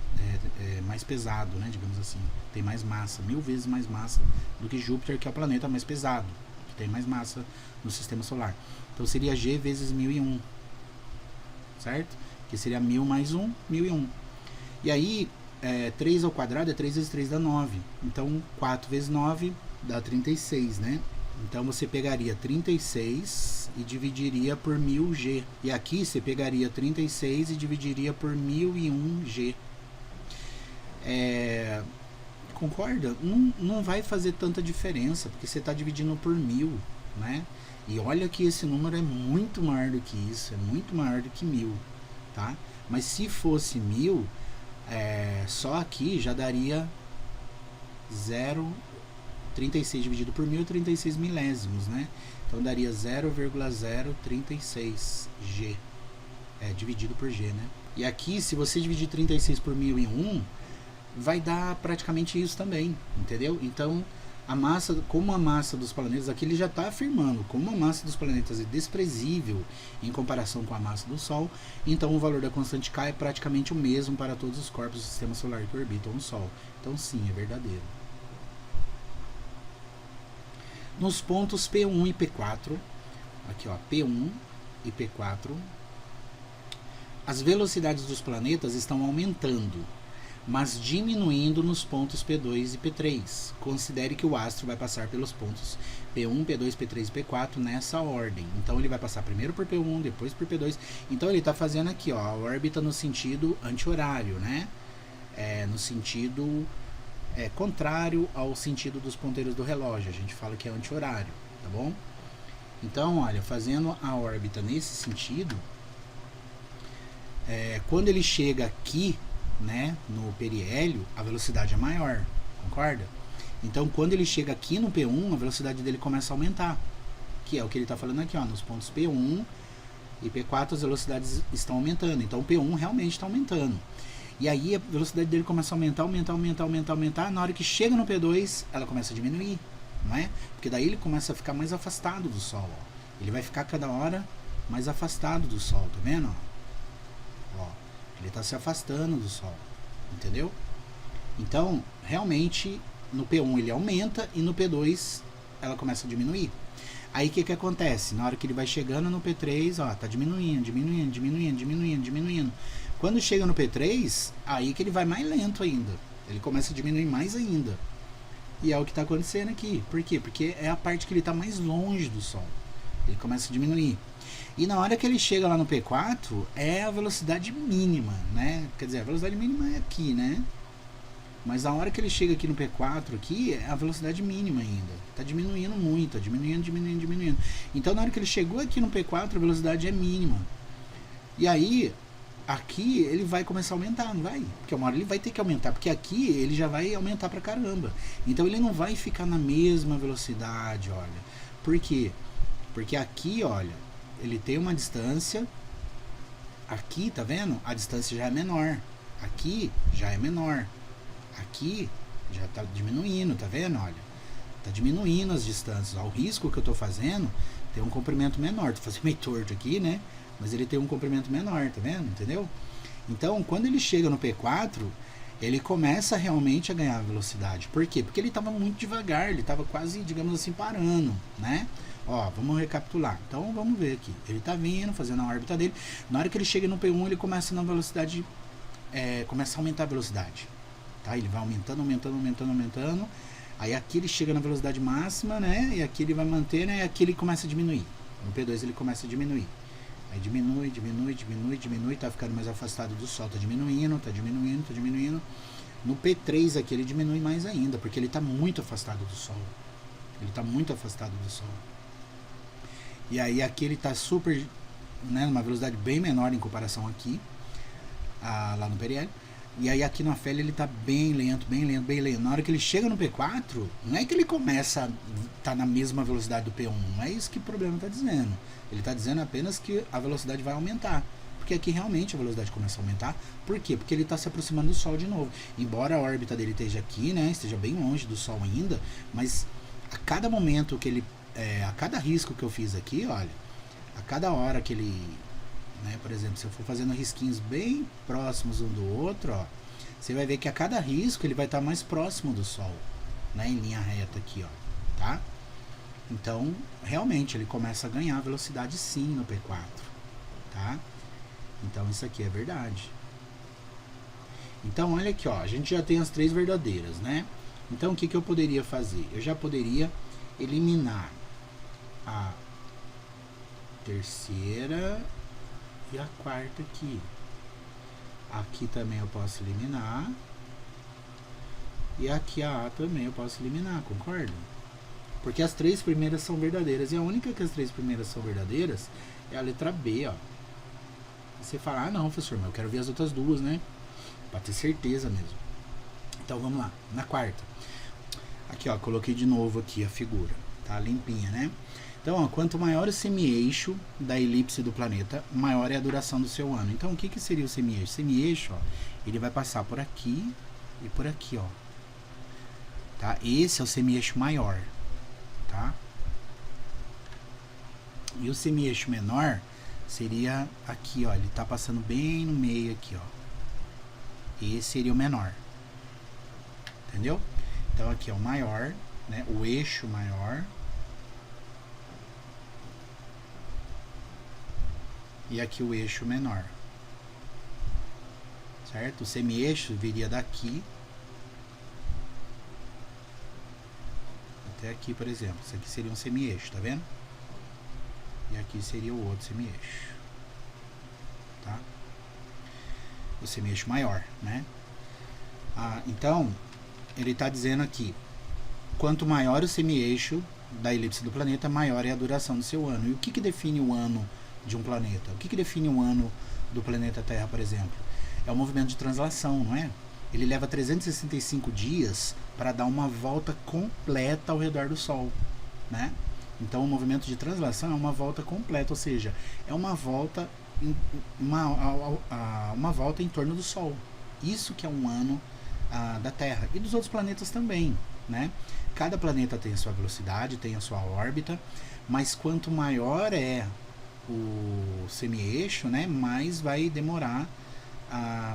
[SPEAKER 1] mais pesado, né, digamos assim, tem mais massa, 1000 vezes mais massa do que Júpiter, que é o planeta mais pesado, que tem mais massa no sistema solar. Então seria G vezes 1001, certo? Que seria 1000 mais 1, 1001. E aí, 3 ao quadrado é 3 vezes 3 dá 9. Então 4 vezes 9 dá 36, né? Então você pegaria 36 e dividiria por 1000G. E aqui você pegaria 36 e dividiria por 1001G. Concorda? Não vai fazer tanta diferença, porque você está dividindo por 1000, né? E olha que esse número é muito maior do que isso, é muito maior do que 1000, tá? Mas se fosse 1000, só aqui já daria 36 dividido por 1000, 36 milésimos, né? Então daria 0,036 G, dividido por G, né? E aqui, se você dividir 36 por 1001, vai dar praticamente isso também, entendeu? Então, como a massa dos planetas, aqui ele já está afirmando, como a massa dos planetas é desprezível em comparação com a massa do Sol, então o valor da constante K é praticamente o mesmo para todos os corpos do sistema solar que orbitam o Sol. Então sim, é verdadeiro. Nos pontos P1 e P4, aqui ó, P1 e P4, as velocidades dos planetas estão aumentando, mas diminuindo nos pontos P2 e P3. Considere que o astro vai passar pelos pontos P1, P2, P3 e P4 nessa ordem. Então ele vai passar primeiro por P1, depois por P2. Então ele está fazendo aqui, ó, a órbita no sentido anti-horário, né? No sentido contrário ao sentido dos ponteiros do relógio. A gente fala que é anti-horário, tá bom? Então, olha, fazendo a órbita nesse sentido, quando ele chega aqui, né, no periélio, a velocidade é maior, concorda? Então, quando ele chega aqui no P1, a velocidade dele começa a aumentar, que é o que ele está falando aqui, ó, nos pontos P1 e P4 as velocidades estão aumentando. Então, o P1 realmente está aumentando. E aí a velocidade dele começa a aumentar. Na hora que chega no P2, ela começa a diminuir, não é? Porque daí ele começa a ficar mais afastado do Sol, ó. Ele vai ficar cada hora mais afastado do Sol, tá vendo? Ó, ele está se afastando do Sol, entendeu? Então, realmente, no P1 ele aumenta e no P2 ela começa a diminuir. Aí o que acontece? Na hora que ele vai chegando no P3, ó, tá diminuindo. Quando chega no P3, aí que ele vai mais lento ainda. Ele começa a diminuir mais ainda. E é o que está acontecendo aqui. Por quê? Porque é a parte que ele está mais longe do Sol. Ele começa a diminuir. E na hora que ele chega lá no P4, é a velocidade mínima, né? Quer dizer, a velocidade mínima é aqui, né? Mas na hora que ele chega aqui no P4, aqui, é a velocidade mínima ainda. Está diminuindo muito, diminuindo. Então, na hora que ele chegou aqui no P4, a velocidade é mínima. E aí, aqui ele vai começar a aumentar, não vai? Porque uma hora ele vai ter que aumentar, porque aqui ele já vai aumentar pra caramba. Então, ele não vai ficar na mesma velocidade, olha. Por quê? Porque aqui, olha, ele tem uma distância. Aqui, tá vendo? A distância já é menor. Aqui já é menor. Aqui já está diminuindo, tá vendo? Olha, está diminuindo as distâncias. Ó, o risco que eu estou fazendo tem um comprimento menor. Estou fazendo meio torto aqui, né? Mas ele tem um comprimento menor, tá vendo? Entendeu? Então, quando ele chega no P4, ele começa realmente a ganhar velocidade. Por quê? Porque ele estava muito devagar, ele estava quase, digamos assim, parando, né? Ó, vamos recapitular. Então, vamos ver aqui. Ele está vindo, fazendo a órbita dele. Na hora que ele chega no P1, ele começa na velocidade, começa a aumentar a velocidade. Tá? Ele vai aumentando. Aí aqui ele chega na velocidade máxima, né? E aqui ele vai manter, né? E aqui ele começa a diminuir. No P2 ele começa a diminuir. Aí diminui, tá ficando mais afastado do Sol. Tá diminuindo. No P3 aqui ele diminui mais ainda, porque ele tá muito afastado do Sol. E aí aqui ele tá super, né? Numa velocidade bem menor em comparação aqui, lá no periélio. E aí aqui na Félia ele tá bem lento. Na hora que ele chega no P4, não é que ele começa a tá na mesma velocidade do P1, não é isso que o problema está dizendo. Ele está dizendo apenas que a velocidade vai aumentar. Porque aqui realmente a velocidade começa a aumentar. Por quê? Porque ele está se aproximando do Sol de novo. Embora a órbita dele esteja aqui, né, esteja bem longe do Sol ainda, mas a cada momento que ele... a cada risco que eu fiz aqui, olha, a cada hora que ele... né, por exemplo, se eu for fazendo risquinhos bem próximos um do outro, ó, você vai ver que a cada risco ele vai estar mais próximo do Sol, né, em linha reta aqui, ó, tá? Então, realmente, ele começa a ganhar velocidade sim no P4, tá? Então, isso aqui é verdade. Então, olha aqui, ó, a gente já tem as três verdadeiras, né? Então, o que eu poderia fazer? Eu já poderia eliminar a terceira e a quarta aqui. Aqui também eu posso eliminar. E aqui a também eu posso eliminar, concorda? Porque as três primeiras são verdadeiras. E a única que as três primeiras são verdadeiras é a letra B, ó. E você fala, ah não, professor, mas eu quero ver as outras duas, né? Pra ter certeza mesmo. Então vamos lá, na quarta. Aqui, ó, coloquei de novo aqui a figura. Tá limpinha, né? Então, ó, quanto maior o semi-eixo da elipse do planeta, maior é a duração do seu ano. Então, o que seria o semi-eixo? O semi-eixo, ó, ele vai passar por aqui e por aqui, ó. Tá? Esse é o semi-eixo maior, tá? E o semi-eixo menor seria aqui, ó. Ele tá passando bem no meio aqui, ó. Esse seria o menor. Entendeu? Então, aqui é o maior, né? O eixo maior. E aqui o eixo menor, certo? O semi-eixo viria daqui até aqui, por exemplo. Isso aqui seria um semi-eixo, tá vendo? E aqui seria o outro semi-eixo, tá? O semi-eixo maior, né? Então, ele está dizendo aqui, quanto maior o semi-eixo da elipse do planeta, maior é a duração do seu ano. E o que define o ano de um planeta? O que define o ano do planeta Terra, por exemplo? É o movimento de translação, não é? Ele leva 365 dias para dar uma volta completa ao redor do Sol, né? Então o movimento de translação é uma volta completa, ou seja, é uma volta uma volta em torno do Sol. Isso que é um ano da Terra e dos outros planetas também, né? Cada planeta tem a sua velocidade, tem a sua órbita, mas quanto maior é o semi-eixo, né, mais vai demorar,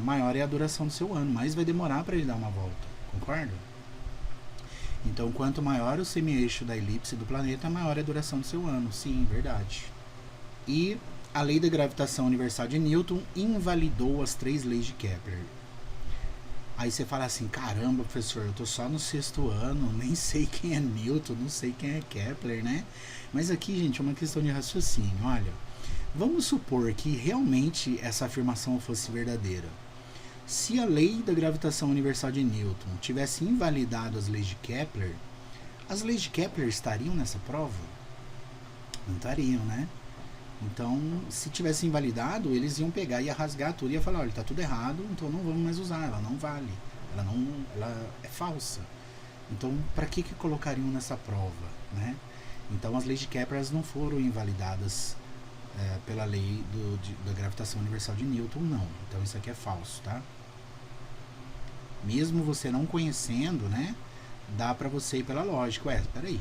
[SPEAKER 1] maior é a duração do seu ano, mais vai demorar para ele dar uma volta, concorda? Então, quanto maior o semi-eixo da elipse do planeta, maior é a duração do seu ano. Sim, verdade. E a lei da gravitação universal de Newton invalidou as 3 leis de Kepler. Aí você fala assim, caramba, professor, eu tô só no 6º ano, nem sei quem é Newton, não sei quem é Kepler, né? Mas aqui, gente, é uma questão de raciocínio. Olha, vamos supor que realmente essa afirmação fosse verdadeira. Se a lei da gravitação universal de Newton tivesse invalidado as leis de Kepler, as leis de Kepler estariam nessa prova? Não estariam, né? Então, se tivesse invalidado, eles iam pegar e rasgar tudo e ia falar, olha, tá tudo errado, então não vamos mais usar, ela não vale, ela é falsa. Então, para que colocariam nessa prova, né? Então, as leis de Kepler não foram invalidadas pela lei da gravitação universal de Newton, não. Então, isso aqui é falso, tá? Mesmo você não conhecendo, né, dá para você ir pela lógica. Ué, peraí,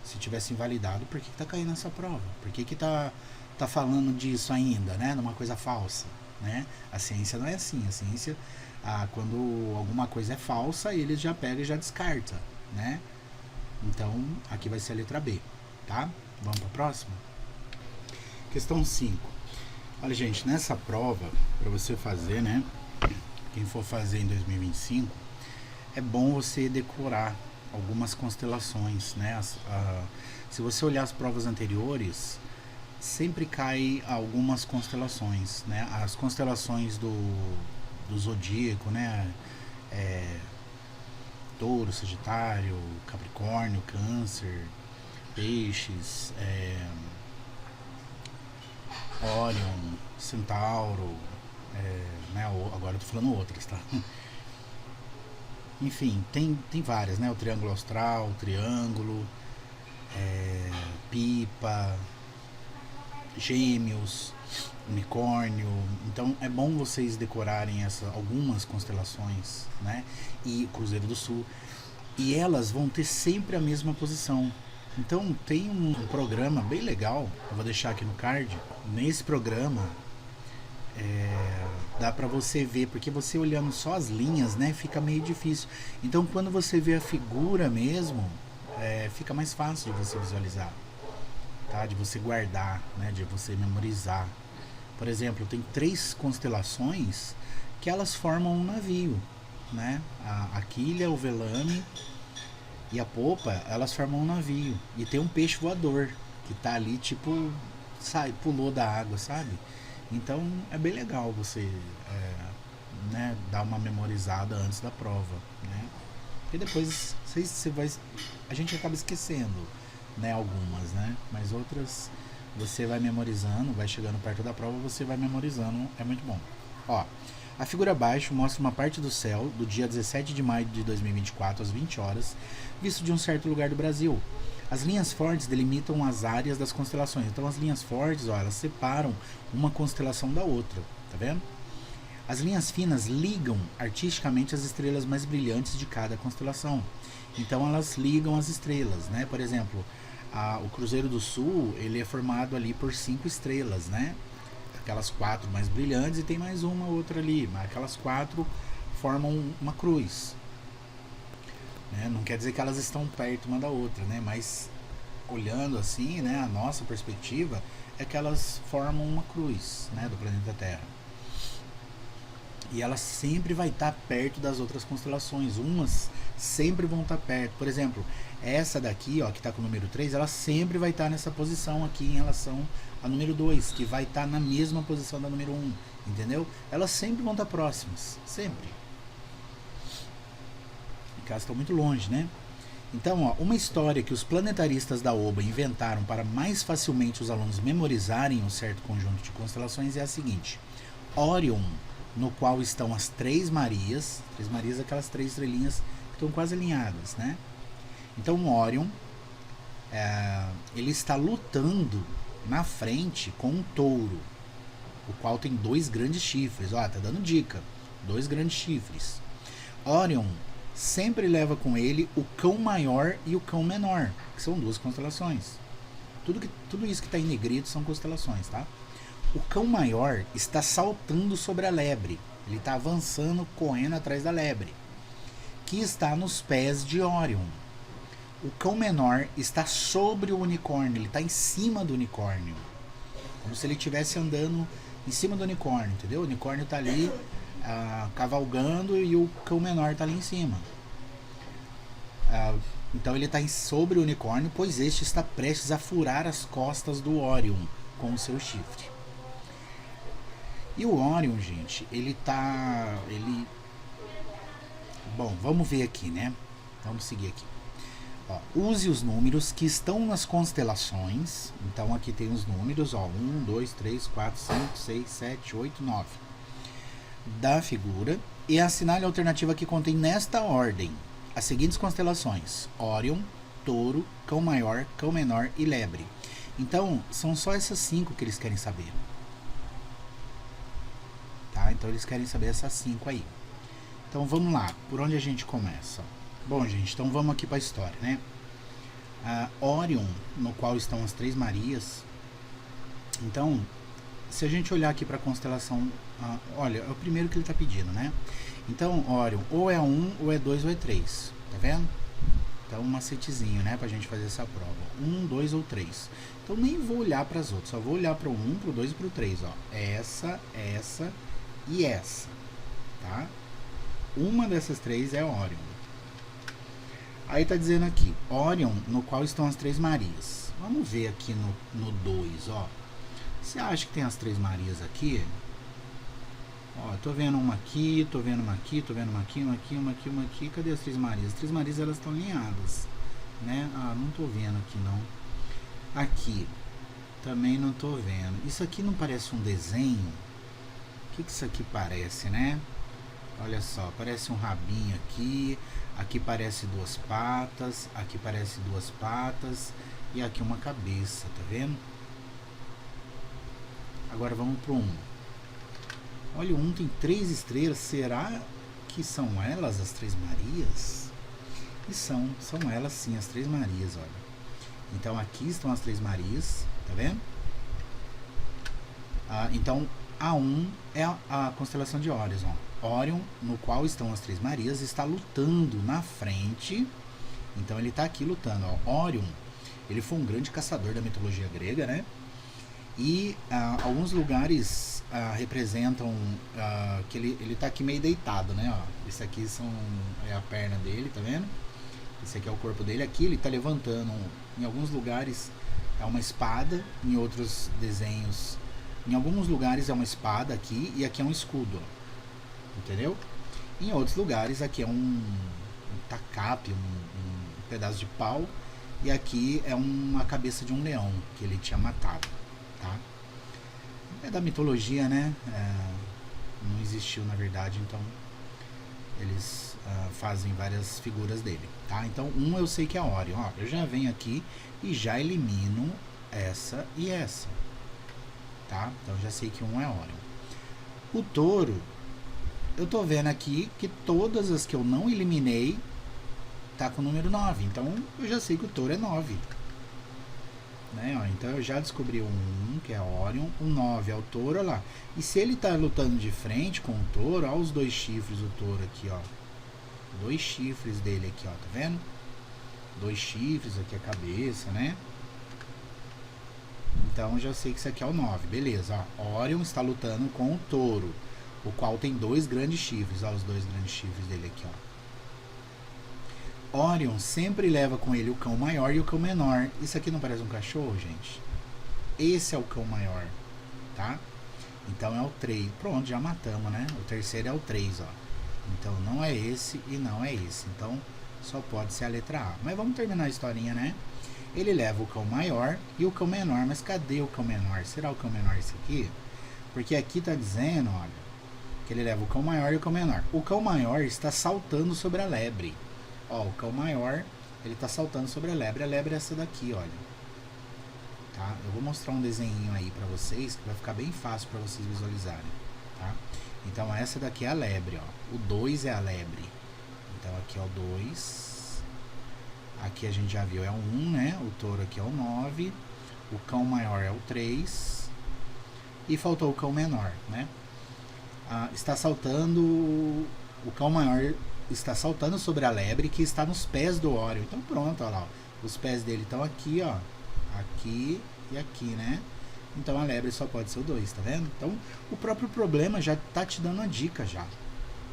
[SPEAKER 1] se tivesse invalidado, por que tá caindo nessa prova? Por que tá falando disso ainda, né, numa coisa falsa, né? A ciência não é assim. A ciência, quando alguma coisa é falsa, eles já pegam e já descarta, né? Então, aqui vai ser a letra B, tá? Vamos para a próxima? Questão 5. Olha, gente, nessa prova, para você fazer, né, quem for fazer em 2025, é bom você decorar algumas constelações, né? Se você olhar as provas anteriores, sempre cai algumas constelações, né? As constelações do zodíaco, né? Touro, Sagitário, Capricórnio, Câncer, Peixes, Órion, Centauro, né? Agora eu tô falando outras, tá? Enfim, tem várias, né? O Triângulo Austral, o Triângulo, Pipa, Gêmeos, Unicórnio. Então é bom vocês decorarem algumas constelações, né? E Cruzeiro do Sul. E elas vão ter sempre a mesma posição. Então tem um programa bem legal, eu vou deixar aqui no card. Nesse programa dá pra você ver, porque você olhando só as linhas, né, fica meio difícil. Então quando você vê a figura mesmo, fica mais fácil de você visualizar, tá? De você guardar, né, de você memorizar. Por exemplo, tem 3 constelações que elas formam um navio, né? A quilha, o velame e a popa, elas formam um navio. E tem um peixe voador que tá ali, tipo, pulou da água, sabe? Então é bem legal você né, dar uma memorizada antes da prova, né? Porque depois a gente acaba esquecendo, né, algumas, né? Mas outras você vai memorizando, vai chegando perto da prova, você vai memorizando, é muito bom. Ó, a figura abaixo mostra uma parte do céu do dia 17 de maio de 2024 às 20 horas, visto de um certo lugar do Brasil. As linhas fortes delimitam as áreas das constelações. Então as linhas fortes, ó, elas separam uma constelação da outra, tá vendo? As linhas finas ligam artisticamente as estrelas mais brilhantes de cada constelação. Então elas ligam as estrelas, né? Por exemplo, o Cruzeiro do Sul, ele é formado ali por 5 estrelas, né? Aquelas 4 mais brilhantes e tem mais uma outra ali, mas aquelas 4 formam uma cruz. Não quer dizer que elas estão perto uma da outra, né? Mas olhando assim, né, a nossa perspectiva é que elas formam uma cruz, né, do planeta Terra. E ela sempre vai estar perto das outras constelações. Umas sempre vão estar perto. Por exemplo, essa daqui, ó, que está com o número 3, ela sempre vai estar nessa posição aqui em relação a número 2, que vai estar na mesma posição da número 1, entendeu? Elas sempre vão estar próximas, sempre. porque elas estão muito longe, né? Então, ó, uma história que os planetaristas da OBA inventaram para mais facilmente os alunos memorizarem um certo conjunto de constelações é a seguinte: Órion, no qual estão as Três Marias, aquelas três estrelinhas que estão quase alinhadas, né? Então, Órion, ele está lutando na frente com um touro, o qual tem dois grandes chifres. Ó, tá dando dica, dois grandes chifres. Órion sempre leva com ele o cão maior e o cão menor, que são duas constelações. Tudo isso que está em negrito são constelações, tá? O cão maior está saltando sobre a lebre. Ele está avançando, correndo atrás da lebre, que está nos pés de Órion. O cão menor está sobre o unicórnio. Ele está em cima do unicórnio, como se ele estivesse andando em cima do unicórnio, entendeu? O unicórnio está ali cavalgando e o cão menor está ali em cima. Então ele está sobre o unicórnio, pois este está prestes a furar as costas do Órion com o seu chifre. E o Órion, gente, Bom, vamos ver aqui, né? Vamos seguir aqui. Ó, use os números que estão nas constelações. Então aqui tem os números, ó, 1, 2, 3, 4, 5, 6, 7, 8, 9 da figura, e assinale a alternativa que contém nesta ordem as seguintes constelações: Órion, Touro, Cão Maior, Cão Menor e Lebre. Então são só essas 5 que eles querem saber, tá? Então eles querem saber essas 5 aí. Então vamos lá, por onde a gente começa? Bom, gente, então vamos aqui para a história, né? Órion, no qual estão as Três Marias. Então, se a gente olhar aqui para a constelação, olha, é o primeiro que ele está pedindo, né? Então, Órion, ou é 1, ou é 2, ou é 3, tá vendo? Então, um macetezinho, né, pra gente fazer essa prova: 1, 2 ou 3. Então, nem vou olhar para as outras, só vou olhar para o 1, para o 2 e para o 3, ó. Essa e essa, tá? Uma dessas três é Órion. Aí tá dizendo aqui, Órion, no qual estão as Três Marias. Vamos ver aqui no 2, ó. Você acha que tem as Três Marias aqui? Ó, tô vendo uma aqui, tô vendo uma aqui, tô vendo uma aqui, uma aqui, uma aqui, uma aqui. Cadê as Três Marias? As Três Marias, elas estão alinhadas, né? Não tô vendo aqui, não. Aqui, também não tô vendo. Isso aqui não parece um desenho? O que isso aqui parece, né? Olha só, parece um rabinho aqui. Aqui parece duas patas. Aqui parece duas patas. E aqui uma cabeça, tá vendo? Agora vamos pro 1. Olha, o 1 tem 3 estrelas. Será que são elas as Três Marias? E são elas sim, as Três Marias, olha. Então aqui estão as Três Marias, tá vendo? Então a 1 é a constelação de Órion, ó. Órion, no qual estão as Três Marias, está lutando na frente. Então ele está aqui lutando, ó. Órion, ele foi um grande caçador da mitologia grega, né? E alguns lugares representam que ele está aqui meio deitado, né? Ó. Esse aqui é a perna dele, tá vendo? Esse aqui é o corpo dele. Aqui ele está levantando, em alguns lugares é uma espada, em outros desenhos, em alguns lugares é uma espada aqui, e aqui é um escudo, ó. Entendeu? Em outros lugares aqui é um tacape, um pedaço de pau, e aqui é uma cabeça de um leão que ele tinha matado, tá? É da mitologia, né? Não existiu na verdade, então eles fazem várias figuras dele, tá? Então eu sei que é Órion, ó. Eu já venho aqui e já elimino essa e essa, tá? Então já sei que é Órion. O touro, eu tô vendo aqui que todas as que eu não eliminei tá com o número 9. Então eu já sei que o touro é 9. Né? Ó, então eu já descobri o 1, que é Órion. O 9 é o touro, olha lá. E se ele tá lutando de frente com o touro, olha os dois chifres do touro aqui, ó. Dois chifres dele aqui, ó. Tá vendo? Dois chifres, aqui a cabeça, né? Então já sei que isso aqui é o 9. Beleza, ó. Órion está lutando com o touro, o qual tem dois grandes chifres. Olha os dois grandes chifres dele aqui, ó. Órion sempre leva com ele o cão maior e o cão menor. Isso aqui não parece um cachorro, gente? Esse é o cão maior, tá? Então é o 3. Pronto, já matamos, né? O terceiro é o 3, ó. Então não é esse e não é esse. Então só pode ser a letra A. Mas vamos terminar a historinha, né? Ele leva o cão maior e o cão menor. Mas cadê o cão menor? Será o cão menor esse aqui? Porque aqui tá dizendo, olha, que ele leva o cão maior e o cão menor. O cão maior está saltando sobre a lebre. Ó, o cão maior, ele está saltando sobre a lebre. A lebre é essa daqui, olha. Tá? Eu vou mostrar um desenho aí pra vocês, que vai ficar bem fácil pra vocês visualizarem. Tá? Então essa daqui é a lebre, ó. O 2 é a lebre. Então aqui é o 2. Aqui a gente já viu, é o 1, né? O touro aqui é o 9. O cão maior é o 3. E faltou o cão menor, né? Está saltando. O cão maior está saltando sobre a lebre que está nos pés do Orion. Então pronto, olha lá. Ó. Os pés dele estão aqui, ó. Aqui e aqui, né? Então a lebre só pode ser o 2, tá vendo? Então o próprio problema já tá te dando uma dica já,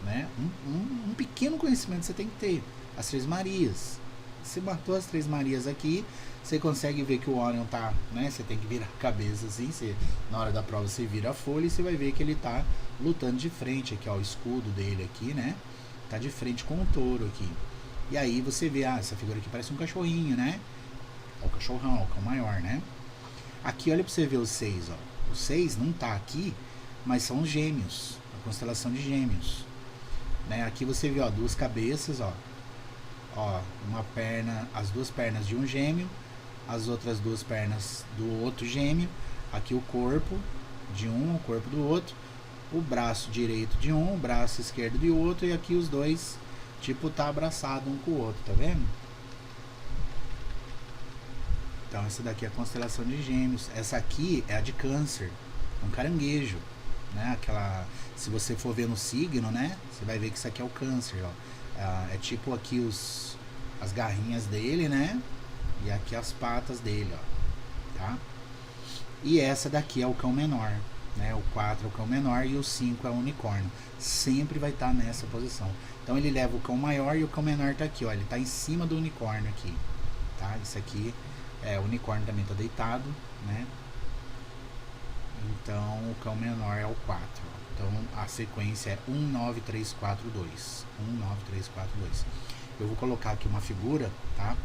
[SPEAKER 1] né? Um pequeno conhecimento você tem que ter. As Três Marias. Você matou as Três Marias aqui, você consegue ver que o Orion tá, né? Você tem que virar a cabeça assim, você, na hora da prova você vira a folha e você vai ver que ele tá lutando de frente aqui, ó, o escudo dele aqui, né? Tá de frente com o touro aqui. E aí você vê, essa figura aqui parece um cachorrinho, né? É o cachorrão, é o cão maior, né? Aqui, olha pra você ver o 6, ó. O 6 não tá aqui, mas são os gêmeos, a constelação de gêmeos. Né? Aqui você vê, ó, duas cabeças, ó. Ó, uma perna, as duas pernas de um gêmeo, as outras duas pernas do outro gêmeo. Aqui o corpo de um, o corpo do outro. O braço direito de um, o braço esquerdo de outro. E aqui os dois, tipo, tá abraçado um com o outro, tá vendo? Então essa daqui é a constelação de gêmeos. Essa aqui é a de câncer, um caranguejo, né? Aquela, se você for ver no signo, né? Você vai ver que isso aqui é o câncer, ó. É tipo aqui as garrinhas dele, né? E aqui as patas dele, ó. Tá? E essa daqui é o cão menor, né? O 4 é o cão menor e o 5 é o unicórnio. Sempre vai estar nessa posição. Então ele leva o cão maior e o cão menor tá aqui, ó. Ele tá em cima do unicórnio aqui, tá? Isso aqui o unicórnio também tá deitado, né? Então o cão menor é o 4. Então a sequência é 1, 9, 3, 4, 2. 1, 9, 3, 4, 2. Eu vou colocar aqui uma figura, tá?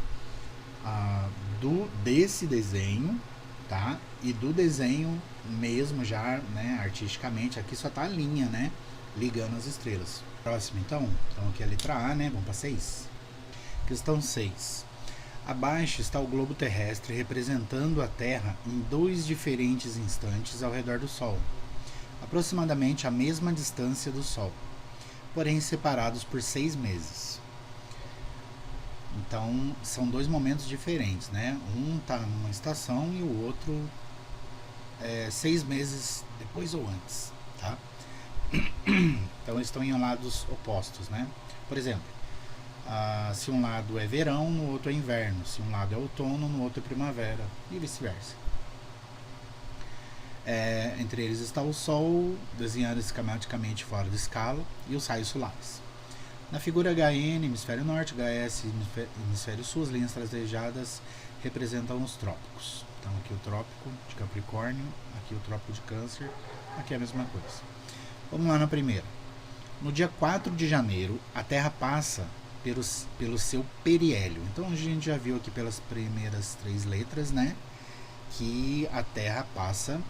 [SPEAKER 1] Desse desenho, tá? E do desenho mesmo já, né? Artisticamente, aqui só tá a linha, né? Ligando as estrelas. Próximo então. Então aqui é a letra A, né? Vamos para 6. Questão 6. Abaixo está o globo terrestre representando a Terra em dois diferentes instantes ao redor do Sol, aproximadamente a mesma distância do Sol, porém separados por 6 meses. Então são dois momentos diferentes, né? Um está numa estação e o outro 6 meses depois ou antes, tá? Então eles estão em lados opostos, né? Por exemplo, se um lado é verão, no outro é inverno. Se um lado é outono, no outro é primavera. E vice-versa. Entre eles está o Sol, desenhado esquematicamente fora de escala, e os raios solares. Na figura HN, hemisfério norte, HS, hemisfério sul, as linhas tracejadas representam os trópicos. Então aqui o trópico de Capricórnio, aqui o trópico de Câncer, aqui é a mesma coisa. Vamos lá na primeira. No dia 4 de janeiro, a Terra passa pelo seu periélio. Então a gente já viu aqui pelas primeiras 3 letras, né? Que a Terra passa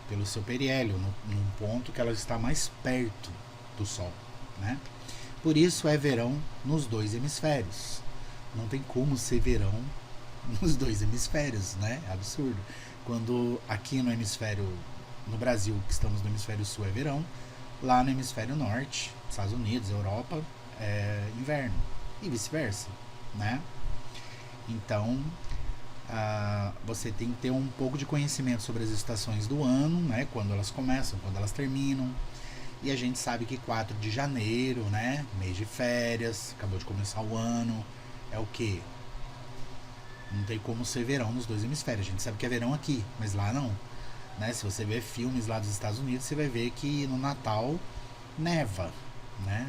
[SPEAKER 1] pelo seu periélio, num ponto que ela está mais perto do Sol, né? Por isso é verão nos 2 hemisférios. Não tem como ser verão nos 2 hemisférios, né? É absurdo. Quando aqui no hemisfério, no Brasil, que estamos no hemisfério sul, é verão, lá no hemisfério norte, Estados Unidos, Europa, é inverno e vice-versa, né? Então você tem que ter um pouco de conhecimento sobre as estações do ano, né? Quando elas começam, quando elas terminam. E a gente sabe que 4 de janeiro, né? Mês de férias, acabou de começar o ano, é o quê? Não tem como ser verão nos 2 hemisférios. A gente sabe que é verão aqui, mas lá não, né? Se você ver filmes lá dos Estados Unidos, você vai ver que no Natal neva, né?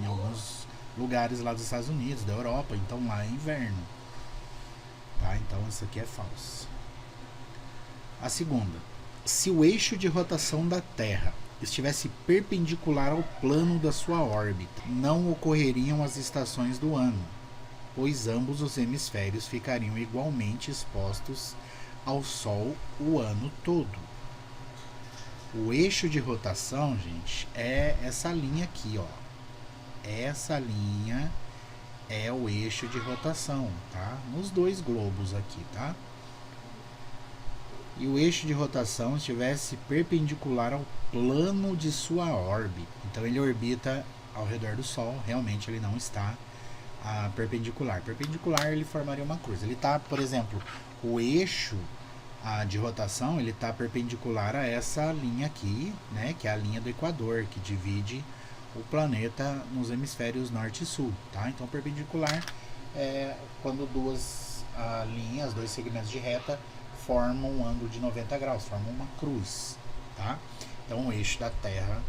[SPEAKER 1] Em alguns lugares lá dos Estados Unidos, da Europa, então lá é inverno, tá? Então isso aqui é falso. A segunda: se o eixo de rotação da Terra estivesse perpendicular ao plano da sua órbita, não ocorreriam as estações do ano, pois ambos os hemisférios ficariam igualmente expostos ao Sol o ano todo. O eixo de rotação, gente, é essa linha aqui, ó. Essa linha é o eixo de rotação, tá? Nos dois globos aqui, tá? E o eixo de rotação estivesse perpendicular ao plano de sua órbita. Então ele orbita ao redor do Sol, realmente ele não está perpendicular. Perpendicular ele formaria uma cruz. Ele está, por exemplo, o eixo de rotação, ele está perpendicular a essa linha aqui, né, que é a linha do Equador, que divide o planeta nos hemisférios norte e sul, tá? Então perpendicular é quando duas linhas, dois segmentos de reta formam um ângulo de 90 graus, formam uma cruz, tá? Então o eixo da Terra,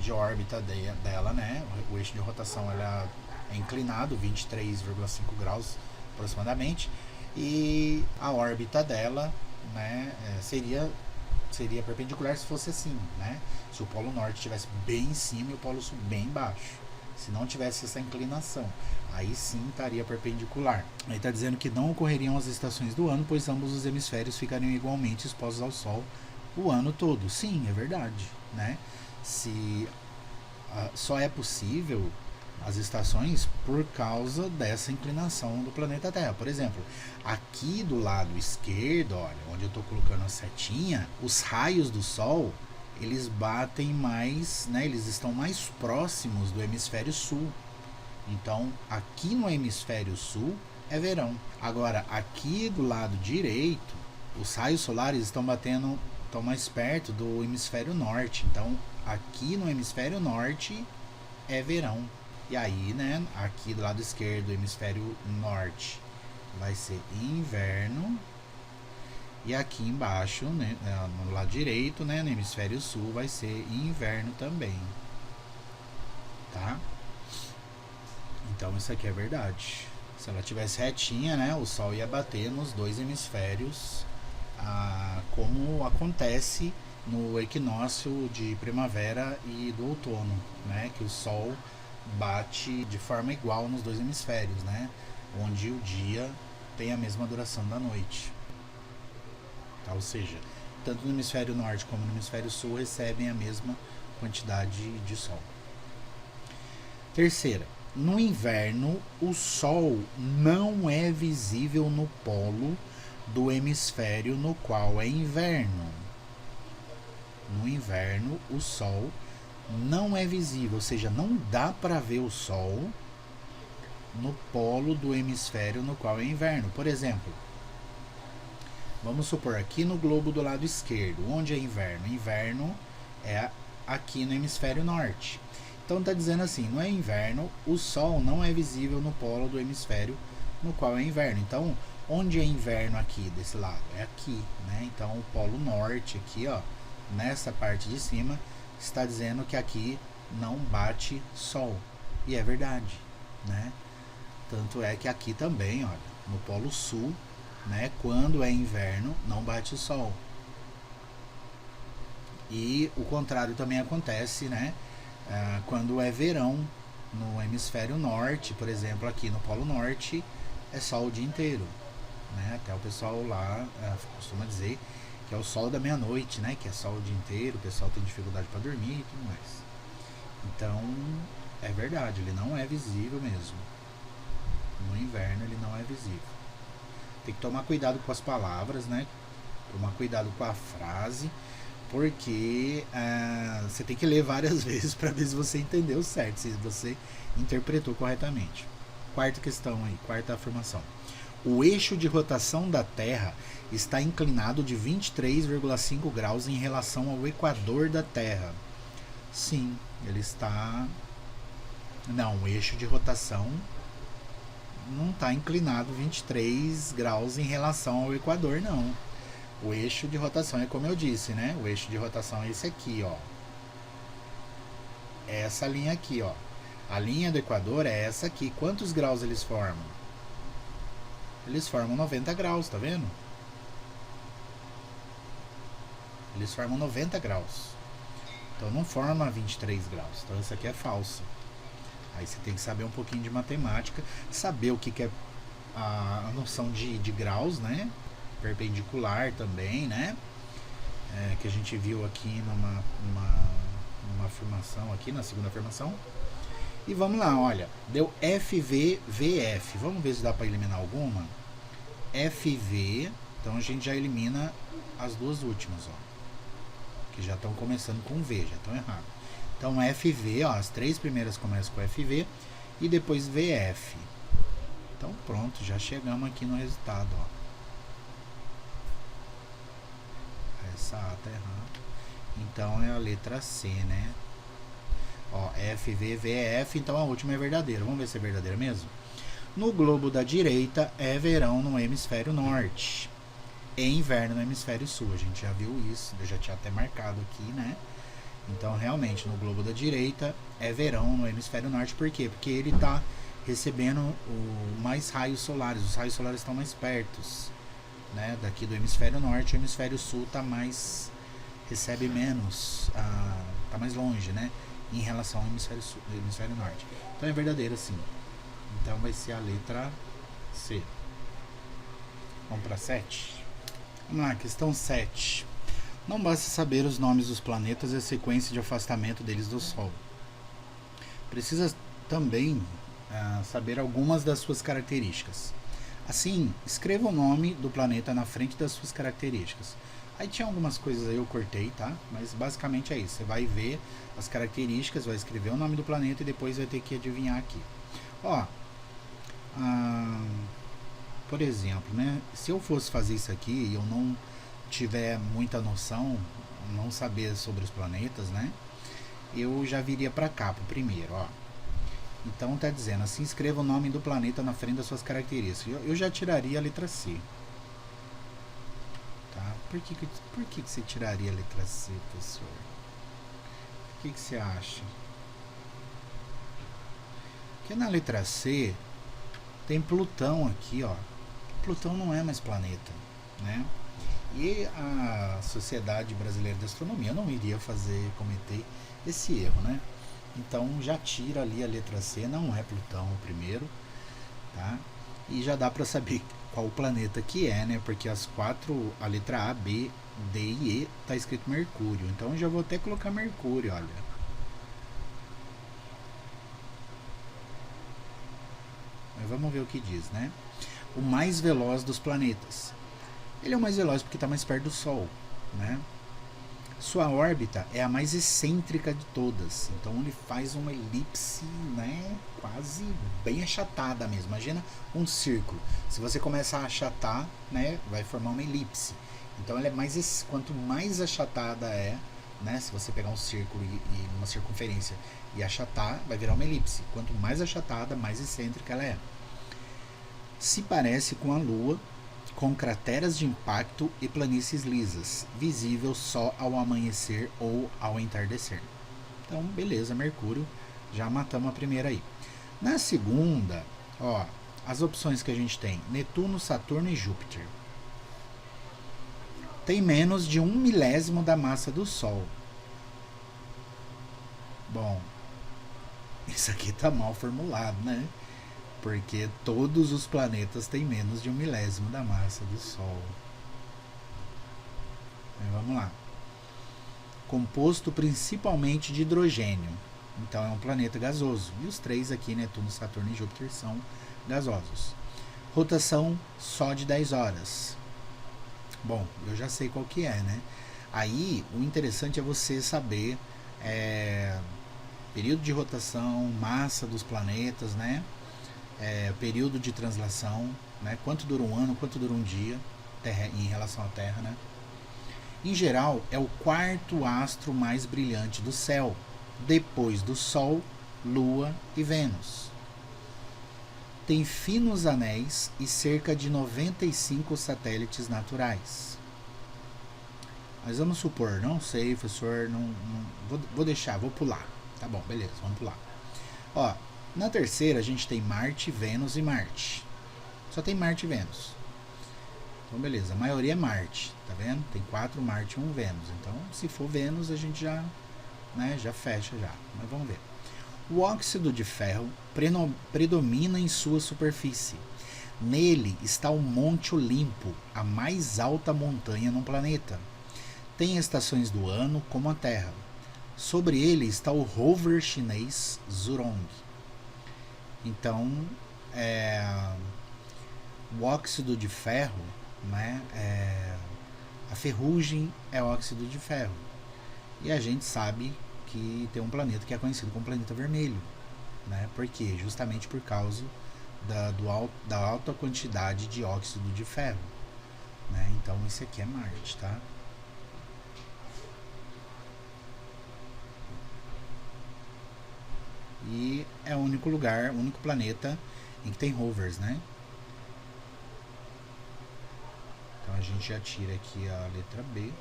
[SPEAKER 1] de órbita dela, né, o eixo de rotação ela é inclinado 23,5 graus aproximadamente, e a órbita dela, né, seria perpendicular se fosse assim, né? Se o polo norte estivesse bem em cima e o polo sul bem embaixo. Se não tivesse essa inclinação, aí sim estaria perpendicular. Aí está dizendo que não ocorreriam as estações do ano, pois ambos os hemisférios ficariam igualmente expostos ao Sol o ano todo. Sim, é verdade, né? Só é possível as estações por causa dessa inclinação do planeta Terra. Por exemplo, aqui do lado esquerdo, olha, onde eu estou colocando a setinha, os raios do Sol, eles batem mais, né, eles estão mais próximos do hemisfério sul. Então, aqui no hemisfério sul é verão. Agora, aqui do lado direito, os raios solares estão mais perto do hemisfério norte. Então, aqui no hemisfério norte é verão. E aí, né, aqui do lado esquerdo do hemisfério norte vai ser inverno. E aqui embaixo, né, no lado direito, né, no hemisfério sul, vai ser inverno também. Tá? Então isso aqui é verdade. Se ela tivesse retinha, né, o Sol ia bater nos dois hemisférios, como acontece no equinócio de primavera e do outono, né, que o Sol bate de forma igual nos dois hemisférios, né, onde o dia tem a mesma duração da noite. Tá? Ou seja, tanto no hemisfério norte como no hemisfério sul recebem a mesma quantidade de Sol. Terceira, no inverno o Sol não é visível no polo do hemisfério no qual é inverno. No inverno o Sol não é visível, ou seja, não dá para ver o Sol no polo do hemisfério no qual é inverno. Por exemplo, vamos supor aqui no globo do lado esquerdo, onde é inverno? Inverno é aqui no hemisfério norte. Então está dizendo assim, no inverno o Sol não é visível no polo do hemisfério no qual é inverno. Então, onde é inverno aqui desse lado? É aqui, né? Então o polo norte aqui, ó, nessa parte de cima, está dizendo que aqui não bate Sol. E é verdade, né? Tanto é que aqui também, olha, no polo sul, né, quando é inverno, não bate o Sol. E o contrário também acontece, né, quando é verão no hemisfério norte, por exemplo, aqui no polo norte, é sol o dia inteiro, né? Até o pessoal lá costuma dizer que é o sol da meia-noite, né, que é sol o dia inteiro, o pessoal tem dificuldade para dormir e tudo mais. Então, é verdade, ele não é visível mesmo. No inverno ele não é visível. Tem que tomar cuidado com as palavras, né? Tomar cuidado com a frase, porque você tem que ler várias vezes para ver se você entendeu certo, se você interpretou corretamente. Quarta questão aí, quarta afirmação. O eixo de rotação da Terra está inclinado de 23,5 graus em relação ao equador da Terra. Sim, ele está... Não, o eixo de rotação não está inclinado 23 graus em relação ao equador, não. O eixo de rotação é como eu disse, né? O eixo de rotação é esse aqui, ó. Essa linha aqui, ó. A linha do equador é essa aqui. Quantos graus eles formam? Eles formam 90 graus, tá vendo? Eles formam 90 graus. Então não forma 23 graus. Então isso aqui é falso. Aí você tem que saber um pouquinho de matemática, saber o que é a noção de graus, né? Perpendicular também, né? Que a gente viu aqui numa afirmação aqui, na segunda afirmação. E vamos lá, olha, deu FV, VF. Vamos ver se dá para eliminar alguma. FV, então a gente já elimina as duas últimas, ó, que já estão começando com V, já estão erradas. Então FV, ó, as três primeiras começam com FV e depois VF. Então pronto, já chegamos aqui no resultado, ó. Essa A tá errada. Então é a letra C, né? Ó, FV, VF, então a última é verdadeira. Vamos ver se é verdadeira mesmo? No globo da direita é verão no hemisfério norte e inverno no hemisfério sul. A gente já viu isso, eu já tinha até marcado aqui, né? Então realmente no globo da direita é verão no hemisfério norte. Por quê? Porque ele está recebendo mais raios solares. Os raios solares estão mais perto, né? Daqui do hemisfério norte, o hemisfério sul tá mais, recebe menos, tá mais longe, né? Em relação ao hemisfério sul, hemisfério norte. Então é verdadeiro sim. Então vai ser a letra C. Vamos para 7. Vamos lá, questão 7. Não basta saber os nomes dos planetas e a sequência de afastamento deles do Sol. Precisa também saber algumas das suas características. Assim, escreva o nome do planeta na frente das suas características. Aí tinha algumas coisas aí eu cortei, tá? Mas basicamente é isso. Você vai ver as características, vai escrever o nome do planeta e depois vai ter que adivinhar aqui. Ó, por exemplo, né? Se eu fosse fazer isso aqui e eu não tiver muita noção, não saber sobre os planetas, né? Eu já viria para cá, pro primeiro, ó. Então tá dizendo assim, escreva o nome do planeta na frente das suas características. Eu já tiraria a letra C. Tá? Por que você tiraria a letra C, professor? O que você acha? Porque na letra C tem Plutão aqui, ó. Plutão não é mais planeta, né? E a Sociedade Brasileira de Astronomia não iria cometer esse erro, né? Então já tira ali a letra C, não é Plutão o primeiro, tá? E já dá para saber qual planeta que é, né? Porque as quatro, a letra A, B, D e E tá escrito Mercúrio. Então eu já vou até colocar Mercúrio, olha. Mas vamos ver o que diz, né? O mais veloz dos planetas. Ele é o mais veloz porque está mais perto do Sol, né? Sua órbita é a mais excêntrica de todas. Então ele faz uma elipse, né? Quase bem achatada mesmo. Imagina um círculo. Se você começar a achatar, né? Vai formar uma elipse. Então ela é mais, quanto mais achatada é, né? Se você pegar um círculo e uma circunferência e achatar, vai virar uma elipse. Quanto mais achatada, mais excêntrica ela é. Se parece com a Lua, com crateras de impacto e planícies lisas, visível só ao amanhecer ou ao entardecer. Então, beleza, Mercúrio, já matamos a primeira aí. Na segunda, ó, as opções que a gente tem, Netuno, Saturno e Júpiter. Tem menos de 1/1000 da massa do Sol. Bom, isso aqui tá mal formulado, né? Porque todos os planetas têm menos de 1/1000 da massa do Sol. Então, vamos lá. Composto principalmente de hidrogênio. Então é um planeta gasoso. E os três aqui, Netuno, Saturno e Júpiter, são gasosos. Rotação só de 10 horas. Bom, eu já sei qual que é, né? Aí, o interessante é você saber período de rotação, massa dos planetas, né? Período de translação, né? Quanto dura um ano, quanto dura um dia em relação à Terra, né? Em geral, é o quarto astro mais brilhante do céu, depois do Sol, Lua e Vênus. Tem finos anéis e cerca de 95 satélites naturais. Mas vamos supor, não sei, professor, não vou deixar, vou pular. Tá bom, beleza, vamos pular. Ó, na terceira a gente tem Marte, Vênus e Marte. Só tem Marte e Vênus. Então beleza, a maioria é Marte, tá vendo? Tem 4 Marte e 1 Vênus. Então se for Vênus a gente já né? Já fecha já, mas vamos ver. O óxido de ferro predomina em sua superfície. Nele está o Monte Olimpo, a mais alta montanha no planeta. Tem estações do ano como a Terra. Sobre ele está o rover chinês Zhurong. Então, o óxido de ferro, né, a ferrugem é óxido de ferro. E a gente sabe que tem um planeta que é conhecido como planeta vermelho, né? Por quê? Justamente por causa da alta quantidade de óxido de ferro, né? Então esse aqui é Marte, tá? E é o único lugar, o único planeta em que tem rovers, né? Então a gente já tira aqui a letra B.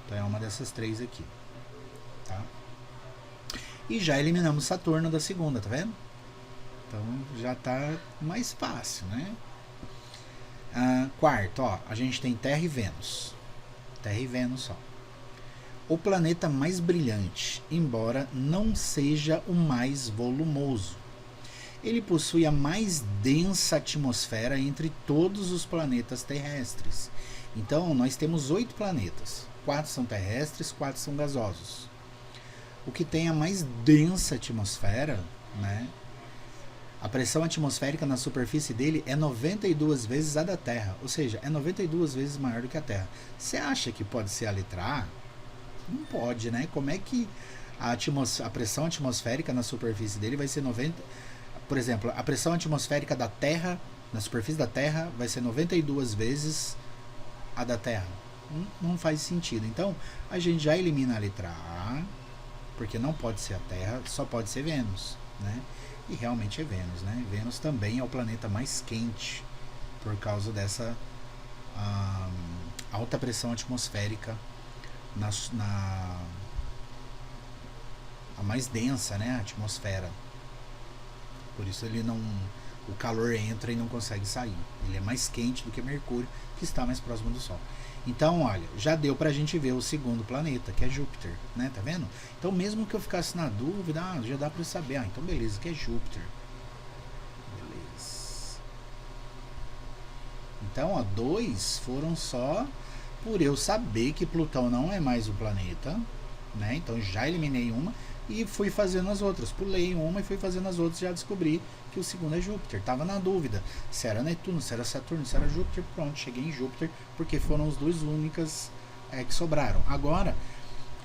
[SPEAKER 1] Então é uma dessas três aqui, tá? E já eliminamos Saturno da segunda, tá vendo? Então já tá mais fácil, né? Quarto, ó, a gente tem Terra e Vênus. Terra e Vênus, ó. O planeta mais brilhante, embora não seja o mais volumoso. Ele possui a mais densa atmosfera entre todos os planetas terrestres. Então, nós temos 8 planetas. 4 são terrestres, 4 são gasosos. O que tem a mais densa atmosfera, né? A pressão atmosférica na superfície dele é 92 vezes a da Terra. Ou seja, é 92 vezes maior do que a Terra. Você acha que pode ser a letra A? Não pode, né? Como é que a pressão atmosférica na superfície dele vai ser 90... Por exemplo, a pressão atmosférica da Terra, na superfície da Terra, vai ser 92 vezes a da Terra. Não faz sentido. Então, a gente já elimina a letra A, porque não pode ser a Terra, só pode ser Vênus, né? E realmente é Vênus, né? Vênus também é o planeta mais quente, por causa dessa alta pressão atmosférica a mais densa, né, a atmosfera. Por isso ele não, o calor entra e não consegue sair. Ele é mais quente do que Mercúrio, que está mais próximo do Sol. Então, olha, já deu pra gente ver o segundo planeta, que é Júpiter, né? Tá vendo? Então, mesmo que eu ficasse na dúvida, já dá pra eu saber. Então, beleza, que é Júpiter. Beleza. Então, ó, 2 foram só por eu saber que Plutão não é mais o planeta, né? Então, já eliminei uma e fui fazendo as outras. Pulei uma e fui fazendo as outras e já descobri que o segundo é Júpiter. Tava na dúvida se era Netuno, se era Saturno, se era Júpiter. Pronto, cheguei em Júpiter porque foram as duas únicas que sobraram. Agora,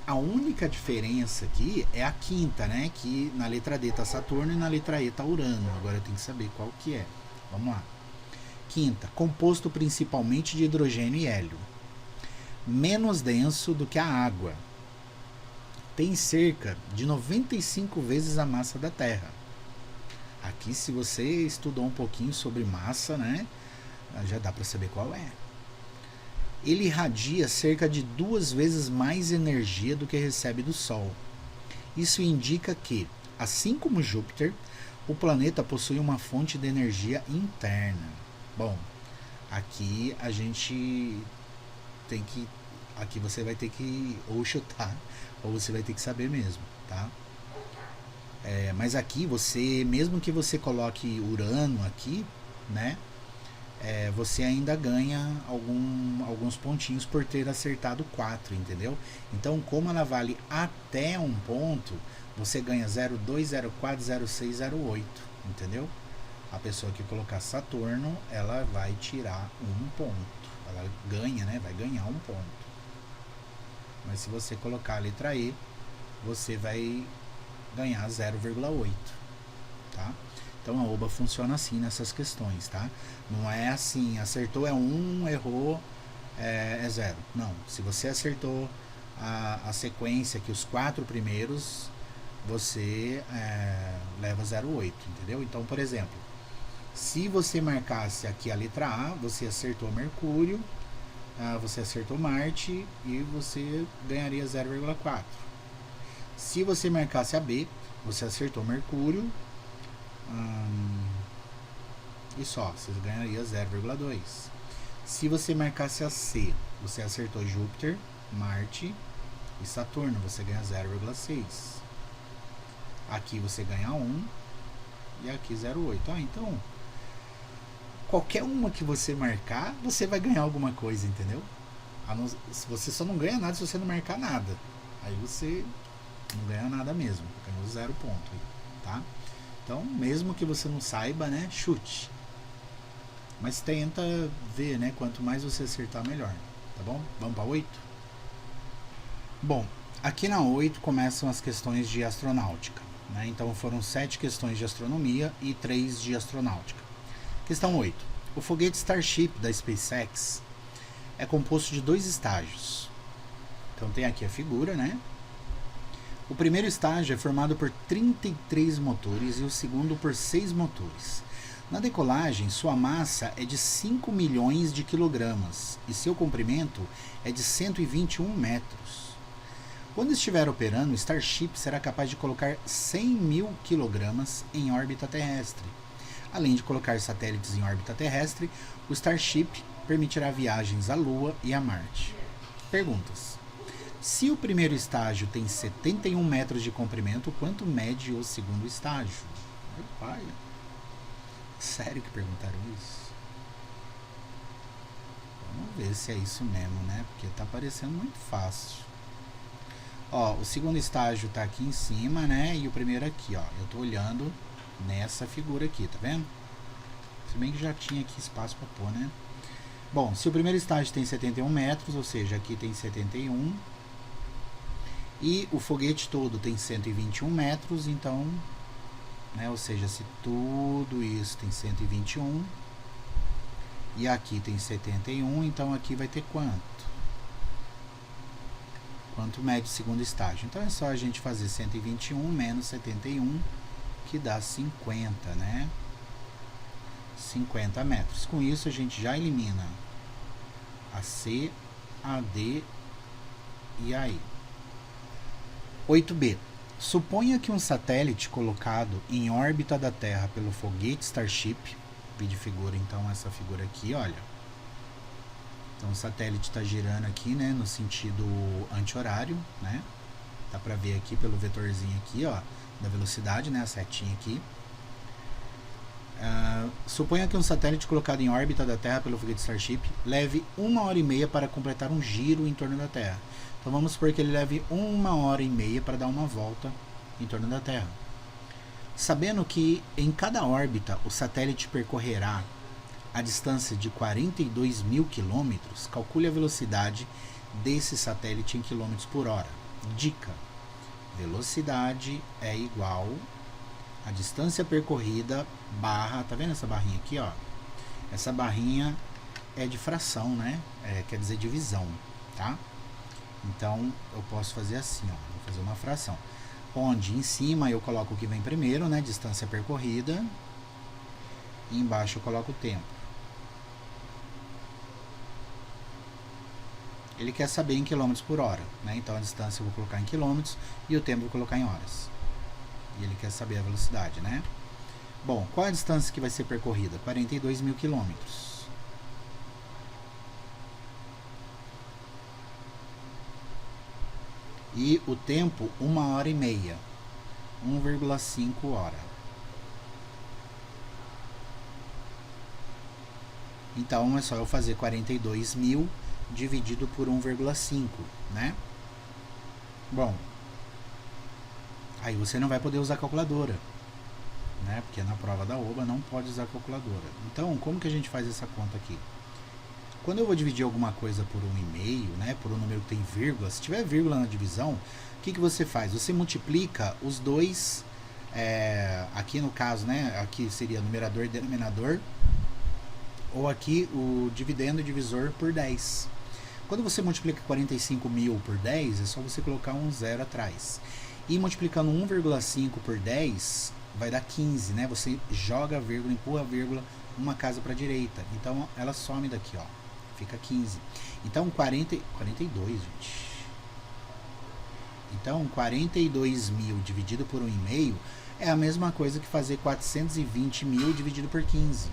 [SPEAKER 1] a única diferença aqui é a quinta, né? Que na letra D tá Saturno e na letra E tá Urano. Agora eu tenho que saber qual que é. Vamos lá. Quinta, composto principalmente de hidrogênio e hélio. Menos denso do que a água. Tem cerca de 95 vezes a massa da Terra. Aqui, se você estudou um pouquinho sobre massa, né, já dá para saber qual é. Ele irradia cerca de 2 vezes mais energia do que recebe do Sol. Isso indica que, assim como Júpiter, o planeta possui uma fonte de energia interna. Bom, aqui a gente tem que... Aqui você vai ter que ou chutar, ou você vai ter que saber mesmo, tá? Mas aqui você, mesmo que você coloque Urano aqui, né? Você ainda ganha alguns pontinhos por ter acertado 4, entendeu? Então, como ela vale até um ponto, você ganha 0,2, 0,4, 0,6, 0,8, entendeu? A pessoa que colocar Saturno, ela vai tirar um ponto. Ela ganha, né? Vai ganhar um ponto. Mas se você colocar a letra E, você vai ganhar 0,8, tá? Então a OBA funciona assim nessas questões, tá? Não é assim, acertou é 1, errou é 0. Não, se você acertou a sequência aqui, os 4 primeiros, você leva 0,8, entendeu? Então, por exemplo, se você marcasse aqui a letra A, você acertou Mercúrio, você acertou Marte e você ganharia 0,4. Se você marcasse a B, você acertou Mercúrio e só, você ganharia 0,2. Se você marcasse a C, você acertou Júpiter, Marte E Saturno você ganha 0,6. Aqui você ganha 1 e aqui 0,8. Então, qualquer uma que você marcar, você vai ganhar alguma coisa, entendeu? Você só não ganha nada se você não marcar nada. Aí você não ganha nada mesmo, ganhou 0 ponto, tá? Então, mesmo que você não saiba, né, chute. Mas tenta ver, né, quanto mais você acertar, melhor, tá bom? Vamos para 8? Bom, aqui na 8 começam as questões de astronáutica, né? Então foram 7 questões de astronomia e 3 de astronáutica. Questão 8. O foguete Starship da SpaceX é composto de 2 estágios. Então tem aqui a figura, né? O primeiro estágio é formado por 33 motores e o segundo por 6 motores. Na decolagem, sua massa é de 5 milhões de quilogramas e seu comprimento é de 121 metros. Quando estiver operando, o Starship será capaz de colocar 100 mil quilogramas em órbita terrestre. Além de colocar satélites em órbita terrestre, o Starship permitirá viagens à Lua e a Marte. Perguntas. Se o primeiro estágio tem 71 metros de comprimento, quanto mede o segundo estágio? Meu pai, sério que perguntaram isso? Vamos ver se é isso mesmo, né? Porque tá parecendo muito fácil. Ó, o segundo estágio tá aqui em cima, né? E o primeiro aqui, ó. Eu tô olhando nessa figura aqui, tá vendo? Se bem que já tinha aqui espaço para pôr, né? Bom, se o primeiro estágio tem 71 metros, ou seja, aqui tem 71, e o foguete todo tem 121 metros, então, né, ou seja, se tudo isso tem 121, e aqui tem 71, então aqui vai ter quanto? Quanto mede o segundo estágio? Então é só a gente fazer 121 menos 71, que dá 50, né? 50 metros. Com isso a gente já elimina a C, a D e a E. 8b. Suponha que um satélite colocado em órbita da Terra pelo foguete Starship, de figura então essa figura aqui, olha. Então o satélite está girando aqui, né, no sentido anti-horário, né? Dá para ver aqui pelo vetorzinho aqui, ó, da velocidade, né, a setinha aqui. Suponha que um satélite colocado em órbita da Terra pelo foguete Starship leve 1h30 para completar um giro em torno da Terra. Então vamos supor que ele leve 1h30 para dar uma volta em torno da Terra. Sabendo que em cada órbita o satélite percorrerá a distância de 42 mil quilômetros, calcule a velocidade desse satélite em quilômetros por hora. Dica: velocidade é igual a distância percorrida barra, tá vendo essa barrinha aqui, ó? Essa barrinha é de fração, né? Quer dizer divisão, tá? Então eu posso fazer assim, ó, vou fazer uma fração, onde em cima eu coloco o que vem primeiro, né? Distância percorrida, e embaixo eu coloco o tempo. Ele quer saber em quilômetros por hora, né? Então a distância eu vou colocar em quilômetros e o tempo eu vou colocar em horas. E ele quer saber a velocidade, né? Bom, qual é a distância que vai ser percorrida? 42 mil quilômetros. E o tempo, 1h30. 1,5 hora. Então é só eu fazer 42 mil dividido por 1,5, né? Bom, aí você não vai poder usar calculadora, né? Porque na prova da OBA não pode usar calculadora. Então, como que a gente faz essa conta aqui? Quando eu vou dividir alguma coisa por 1,5, né? Por um número que tem vírgula, se tiver vírgula na divisão, o que você faz? Você multiplica os dois, aqui no caso, né? Aqui seria numerador e denominador, ou aqui o dividendo e divisor por 10. Quando você multiplica 45 mil por 10, é só você colocar um zero atrás. E multiplicando 1,5 por 10, vai dar 15, né? Você joga a vírgula, empurra a vírgula uma casa para a direita. Então, ela some daqui, ó. Fica 15. Então, 42, gente. Então, 42 mil dividido por 1,5 é a mesma coisa que fazer 420 mil dividido por 15.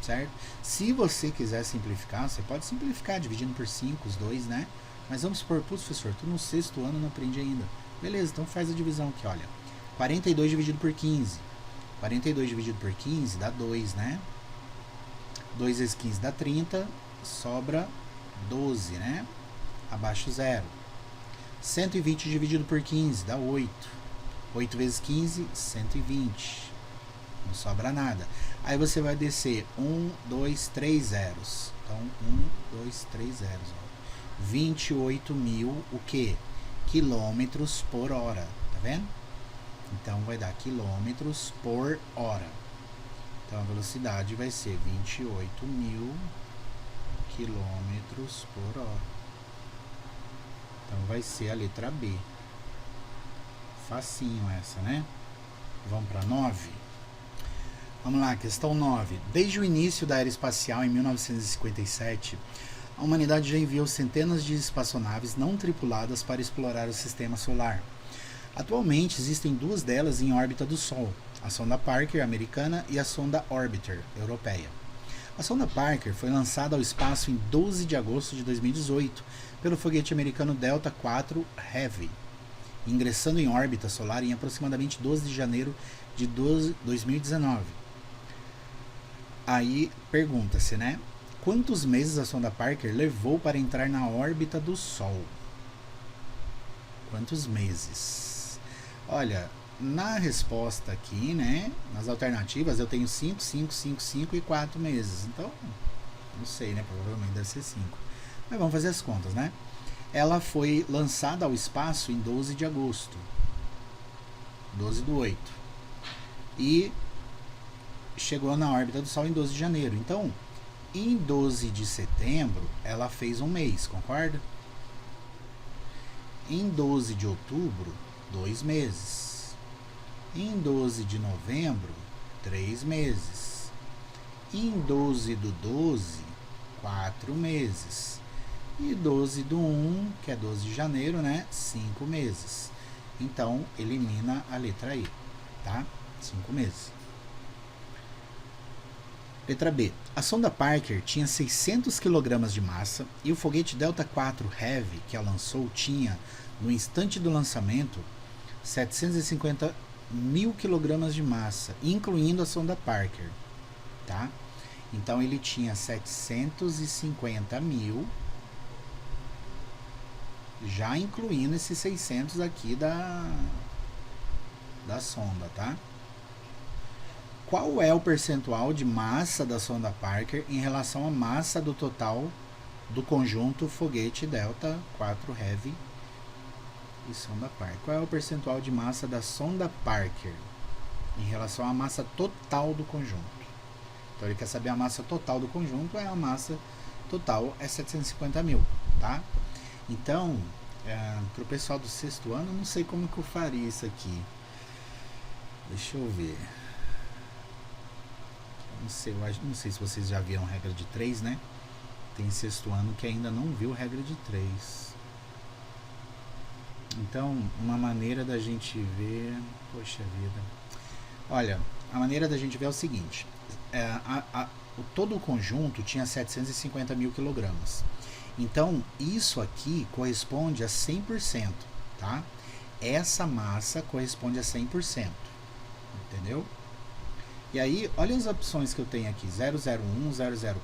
[SPEAKER 1] Certo? Se você quiser simplificar, você pode simplificar dividindo por 5, os dois, né? Mas vamos supor, putz, professor, tô no 6º ano, não aprendi ainda. Beleza, então faz a divisão aqui, olha. 42 dividido por 15. 42 dividido por 15 dá 2, né? 2 vezes 15 dá 30, sobra 12, né? Abaixo 0. 120 dividido por 15 dá 8. 8 vezes 15, 120. Não sobra nada. Aí você vai descer 1, 2, 3 zeros. Então, 1, 2, 3 zeros. 28 mil, o que? Quilômetros por hora. Tá vendo? Então, vai dar quilômetros por hora. Então, a velocidade vai ser 28 mil quilômetros por hora. Então, vai ser a letra B. Facinho essa, né? Vamos para 9. Vamos lá, questão 9. Desde o início da era espacial, em 1957, a humanidade já enviou centenas de espaçonaves não tripuladas para explorar o sistema solar. Atualmente, existem 2 delas em órbita do Sol, a sonda Parker, americana, e a sonda Orbiter, europeia. A sonda Parker foi lançada ao espaço em 12 de agosto de 2018 pelo foguete americano Delta IV Heavy, ingressando em órbita solar em aproximadamente 12 de janeiro de 2019. Aí pergunta-se, né? Quantos meses a sonda Parker levou para entrar na órbita do Sol? Quantos meses? Olha, na resposta aqui, né? Nas alternativas eu tenho 5, 5, 5, 5 e 4 meses. Então, não sei, né? Provavelmente deve ser 5. Mas vamos fazer as contas, né? Ela foi lançada ao espaço em 12 de agosto. 12/8. E chegou na órbita do Sol em 12 de janeiro. Então, em 12 de setembro, ela fez um mês, concorda? Em 12 de outubro, 2 meses. Em 12 de novembro, 3 meses. Em 12 do 12, 4 meses. E 12 do 1, que é 12 de janeiro, né? 5 meses. Então, elimina a letra I, tá? 5 meses. Letra B. A sonda Parker tinha 600 kg de massa e o foguete Delta IV Heavy que a lançou tinha, no instante do lançamento, 750 mil kg de massa, incluindo a sonda Parker, tá? Então ele tinha 750 mil, já incluindo esses 600 aqui da sonda, tá? Qual é o percentual de massa da sonda Parker em relação à massa do total do conjunto foguete Delta IV Heavy e sonda Parker? Qual é o percentual de massa da sonda Parker em relação à massa total do conjunto? Então ele quer saber a massa total do conjunto, a massa total é 750 mil, tá? Então, para o pessoal do 6º ano, não sei como que eu faria isso aqui. Deixa eu ver. Não sei se vocês já viram regra de 3, né? Tem 6º ano que ainda não viu regra de 3. Então, uma maneira da gente ver... Poxa vida. Olha, a maneira da gente ver é o seguinte. Todo o conjunto tinha 750 mil quilogramas. Então, isso aqui corresponde a 100%, tá? Essa massa corresponde a 100%. Entendeu? E aí, olha as opções que eu tenho aqui, 001,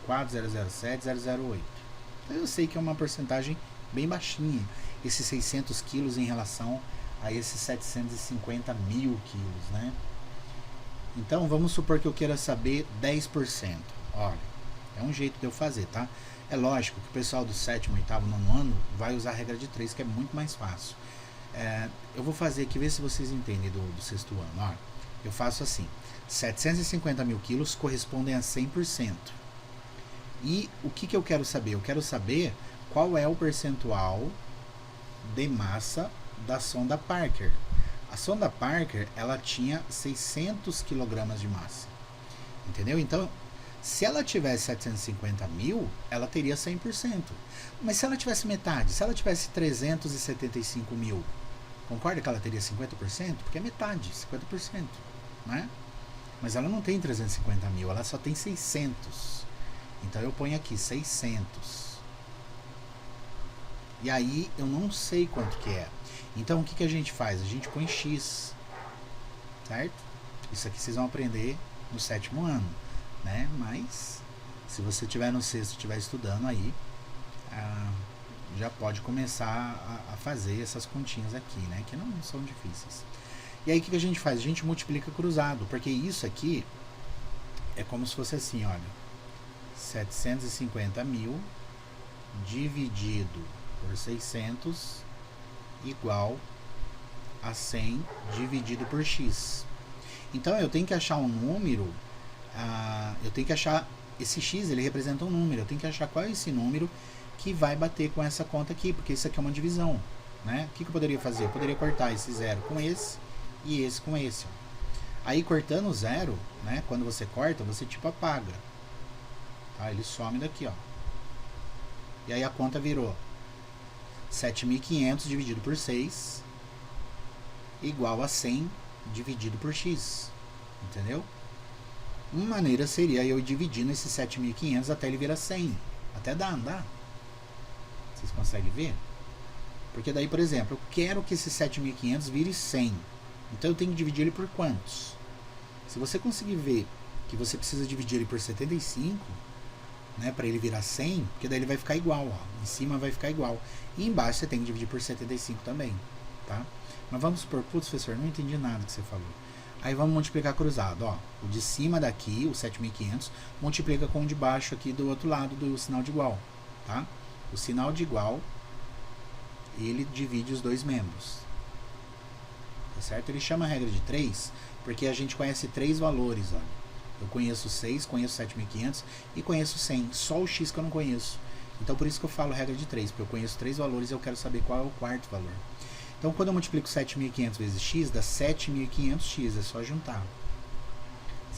[SPEAKER 1] 004, 007, 008. Então, eu sei que é uma porcentagem bem baixinha, esses 600 quilos em relação a esses 750 mil quilos, né? Então, vamos supor que eu queira saber 10%. Olha, é um jeito de eu fazer, tá? É lógico que o pessoal do 7º, 8º, 9º ano vai usar a regra de 3, que é muito mais fácil. Eu vou fazer aqui, ver se vocês entendem do 6º ano. Olha, eu faço assim. 750 mil quilos correspondem a 100%. E o que eu quero saber? Eu quero saber qual é o percentual de massa da sonda Parker. A sonda Parker, ela tinha 600 kg de massa. Entendeu? Então, se ela tivesse 750 mil, ela teria 100%. Mas se ela tivesse metade, se ela tivesse 375 mil, concorda que ela teria 50%? Porque é metade, 50%, né? Mas ela não tem 350 mil, ela só tem 600. Então eu ponho aqui 600. E aí eu não sei quanto que é. Então o que a gente faz? A gente põe x, certo? Isso aqui vocês vão aprender no 7º ano, né? Mas se você estiver no 6º, estiver estudando aí, já pode começar a fazer essas continhas aqui, né? Que não são difíceis. E aí o que a gente faz? A gente multiplica cruzado, porque isso aqui é como se fosse assim, olha, 750 mil dividido por 600 igual a 100 dividido por x. Então eu tenho que achar um número, eu tenho que achar esse x, ele representa um número, eu tenho que achar qual é esse número que vai bater com essa conta aqui, porque isso aqui é uma divisão, né? O que eu poderia fazer? Eu poderia cortar esse zero com esse e esse com esse. Aí cortando o zero, né? Quando você corta, você tipo apaga, tá? Ele some daqui, ó. E aí a conta virou 7.500 dividido por 6 igual a 100 dividido por x, entendeu? Uma maneira seria eu dividindo esse 7.500 até ele virar 100. Até dá, não dá? Vocês conseguem ver? Porque daí, por exemplo, eu quero que esse 7.500 vire 100. Então eu tenho que dividir ele por quantos? Se você conseguir ver que você precisa dividir ele por 75, né, para ele virar 100, porque daí ele vai ficar igual, ó. Em cima vai ficar igual. E embaixo você tem que dividir por 75 também, tá? Mas vamos supor, putz, professor, não entendi nada que você falou. Aí vamos multiplicar cruzado, ó. O de cima daqui, o 7.500, multiplica com o de baixo aqui do outro lado do sinal de igual, tá? O sinal de igual, ele divide os dois membros, tá certo? Ele chama a regra de 3, porque a gente conhece 3 valores, ó. Eu conheço 6, conheço 7.500 e conheço 100, só o x que eu não conheço. Então por isso que eu falo regra de 3, porque eu conheço 3 valores e eu quero saber qual é o quarto valor. Então quando eu multiplico 7.500 vezes x, dá 7.500x, é só juntar.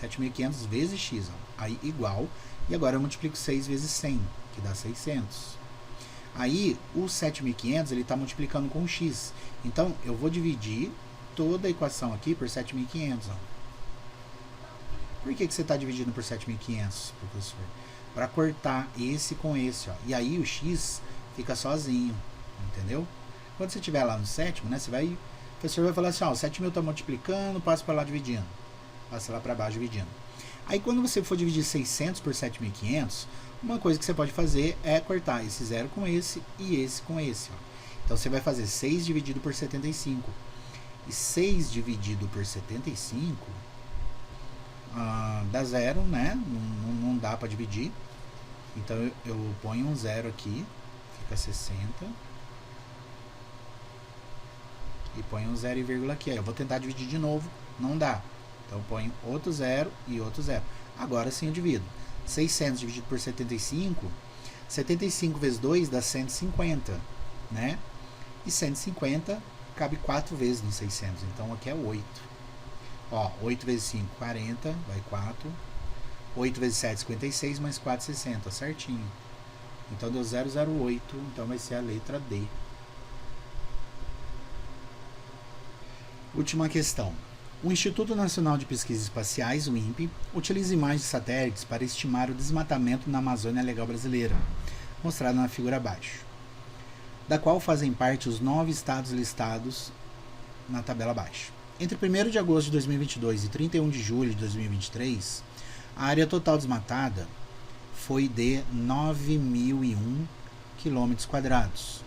[SPEAKER 1] 7.500 vezes x, ó. Aí igual, e agora eu multiplico 6 vezes 100, que dá 600. Aí o 7.500 ele está multiplicando com x, então eu vou dividir toda a equação aqui por 7.500, ó. Por que você está dividindo por 7.500, professor? Para cortar esse com esse, ó. E aí o x fica sozinho, entendeu? Quando você estiver lá no 7º, né, o professor vai falar assim, ó, o 7.000 está multiplicando, passa para lá dividindo. Passa lá para baixo dividindo. Aí quando você for dividir 600 por 7.500, uma coisa que você pode fazer é cortar esse zero com esse e esse com esse, ó. Então você vai fazer 6 dividido por 75. E 6 dividido por 75... dá zero, né? Não dá para dividir. Então eu ponho um zero aqui, fica 60. E ponho um zero e vírgula aqui. Aí eu vou tentar dividir de novo, não dá. Então eu ponho outro zero e outro zero. Agora sim eu divido. 600 dividido por 75, 75 vezes 2 dá 150, né? E 150 cabe 4 vezes no 600, então aqui é 8. Ó, 8 vezes 5, 40, vai 4. 8 vezes 7, 56, mais 4, 60, certinho. Então deu 008, então vai ser a letra D. Última questão. O Instituto Nacional de Pesquisas Espaciais, o INPE, utiliza imagens de satélites para estimar o desmatamento na Amazônia Legal Brasileira, mostrado na figura abaixo, da qual fazem parte os 9 estados listados na tabela abaixo. Entre 1º de agosto de 2022 e 31 de julho de 2023, a área total desmatada foi de 9.001 km².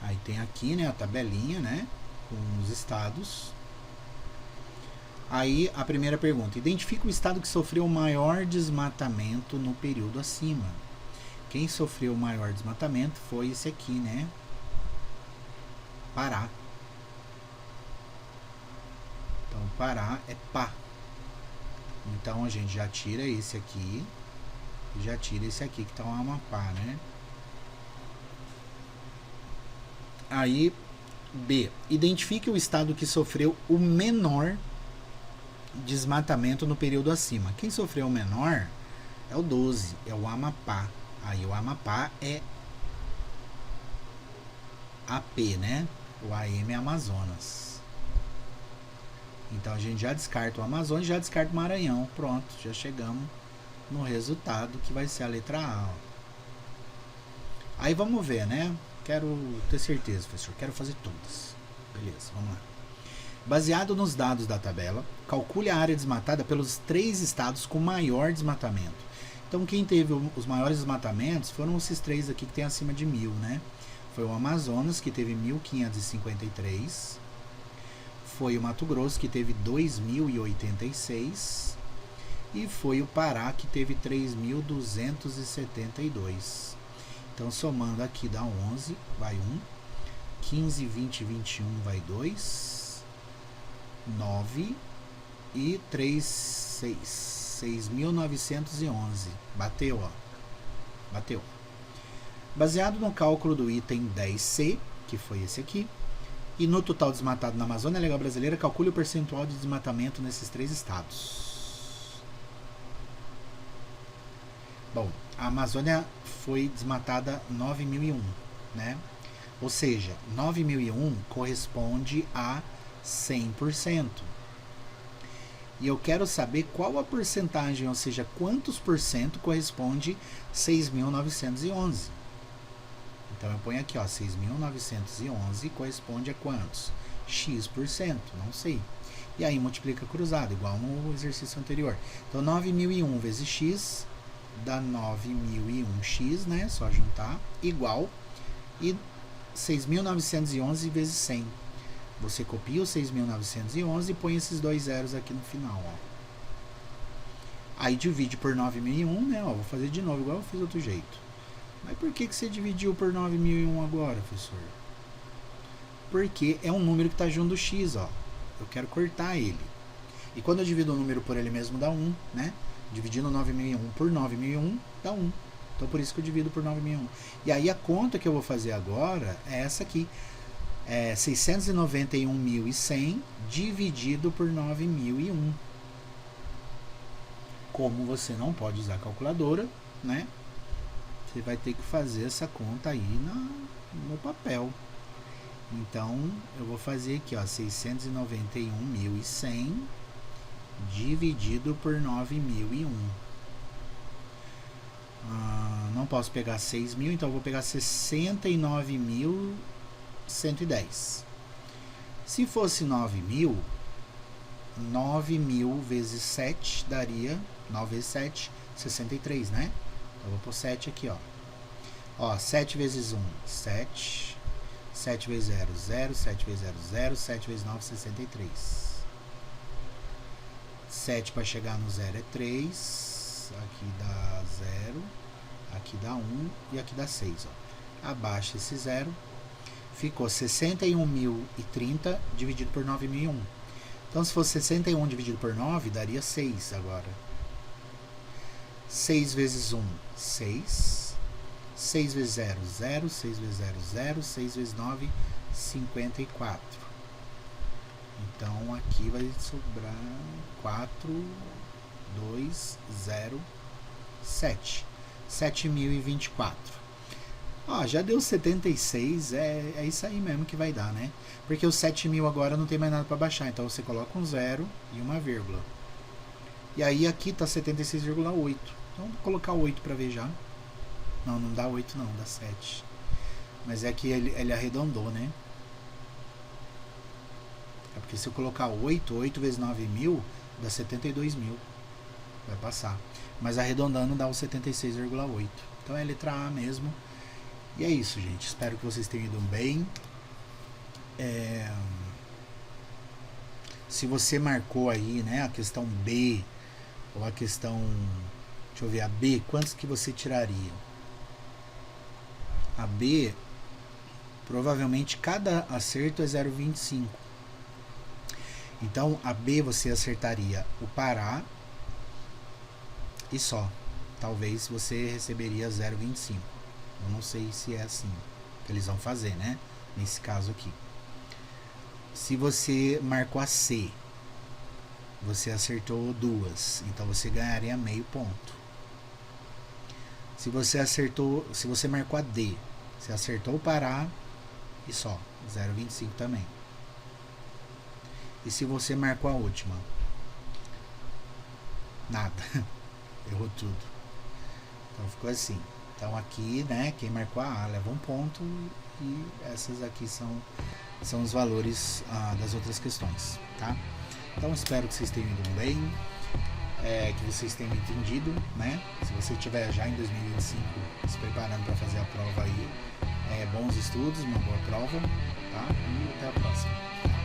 [SPEAKER 1] Aí tem aqui, né, a tabelinha, né, com os estados. Aí a primeira pergunta: identifica o estado que sofreu o maior desmatamento no período acima. Quem sofreu o maior desmatamento foi esse aqui, né? Pará. Então Pará é Pá. Então a gente já tira esse aqui e já tira esse aqui que está o Amapá, né? Aí B. Identifique o estado que sofreu o menor desmatamento no período acima. Quem sofreu o menor é o 12, é o Amapá. Aí o Amapá é AP, né? O AM é Amazonas. Então a gente já descarta o Amazonas e já descarta o Maranhão. Pronto, já chegamos no resultado que vai ser a letra A. Aí vamos ver, né? Quero ter certeza, professor. Quero fazer todas. Beleza, vamos lá. Baseado nos dados da tabela, calcule a área desmatada pelos 3 estados com maior desmatamento. Então, quem teve os maiores desmatamentos foram esses 3 aqui que tem acima de 1.000, né? Foi o Amazonas, que teve 1.553. Foi o Mato Grosso, que teve 2.086. E foi o Pará, que teve 3.272. Então, somando aqui dá 11, vai 1. 15, 20, 21 vai 2. 9 e 3, 6. 6.911. Bateu, ó. Bateu. Baseado no cálculo do item 10C, que foi esse aqui, e no total desmatado na Amazônia Legal Brasileira, calcule o percentual de desmatamento nesses 3 estados. Bom, a Amazônia foi desmatada 9.001, né? Ou seja, 9.001 corresponde a 100%. E eu quero saber qual a porcentagem, ou seja, quantos por cento corresponde 6.911. Então eu ponho aqui, ó, 6.911 corresponde a quantos? X%, não sei. E aí multiplica cruzado, igual no exercício anterior. Então 9.001 vezes X dá 9.001X, né? Só juntar, igual. E 6.911 vezes 100. Você copia o 6.911 e põe esses 2 zeros aqui no final, ó. Aí divide por 9.001, né? Ó, vou fazer de novo, igual eu fiz outro jeito. Mas por que você dividiu por 9.001 agora, professor? Porque é um número que está junto do x, ó. Eu quero cortar ele. E quando eu divido o número por ele mesmo, dá 1, né? Dividindo 9.001 por 9.001, dá 1. Então por isso que eu divido por 9.001. E aí a conta que eu vou fazer agora é essa aqui. É 691.100 dividido por 9.001. Como você não pode usar a calculadora, né? Você vai ter que fazer essa conta aí no papel. Então, eu vou fazer aqui, ó, 691.100 dividido por 9.001. Não posso pegar 6.000, então eu vou pegar 69.110. Se fosse 9.000, 9.000 vezes 7 daria, 9 vezes 7, 63, né? Então eu vou pôr 7 aqui, ó. Ó, 7 vezes 1, 7. 7 vezes 0, 0. 7 vezes 0, 0. 7 vezes 9, 63. 7 para chegar no 0 é 3. Aqui dá 0. Aqui dá 1. E aqui dá 6, ó. Abaixa esse 0. Ficou 61.030 dividido por 9.001. Então, se fosse 61 dividido por 9, daria 6 agora. 6 vezes 1, 6. 6 vezes 0, 0. 6 vezes 0, 0. 6 vezes 9, 54. Então, aqui vai sobrar 4, 2, 0, 7. 7.024. Ó, já deu 76, é isso aí mesmo que vai dar, né? Porque os 7.000 agora não tem mais nada para baixar, então você coloca um 0 e uma vírgula. E aí aqui tá 76,8. Então vou colocar 8 para ver já. Não, não dá 8 não, dá 7. Mas é que ele arredondou, né? É porque se eu colocar 8 vezes 9.000, dá 72.000. Vai passar. Mas arredondando dá o 76,8. Então é a letra A mesmo. E é isso, gente. Espero que vocês tenham ido bem. Se você marcou aí, né, a questão B ou a questão, deixa eu ver, a B, quantos que você tiraria? A B, provavelmente cada acerto é 0,25. Então a B você acertaria o Pará e só. Talvez você receberia 0,25. Eu não sei se é assim que eles vão fazer, né? Nesse caso aqui. Se você marcou a C, você acertou 2, então você ganharia meio ponto. Se você marcou a D, você acertou o Pará e só, 0,25 também. E se você marcou a última? Nada. Errou tudo. Então ficou assim. Então aqui, né, quem marcou a A leva um ponto e essas aqui são os valores das outras questões, tá? Então espero que vocês tenham ido bem, que vocês tenham entendido, né? Se você estiver já em 2025 se preparando para fazer a prova aí, bons estudos, uma boa prova, tá? E até a próxima.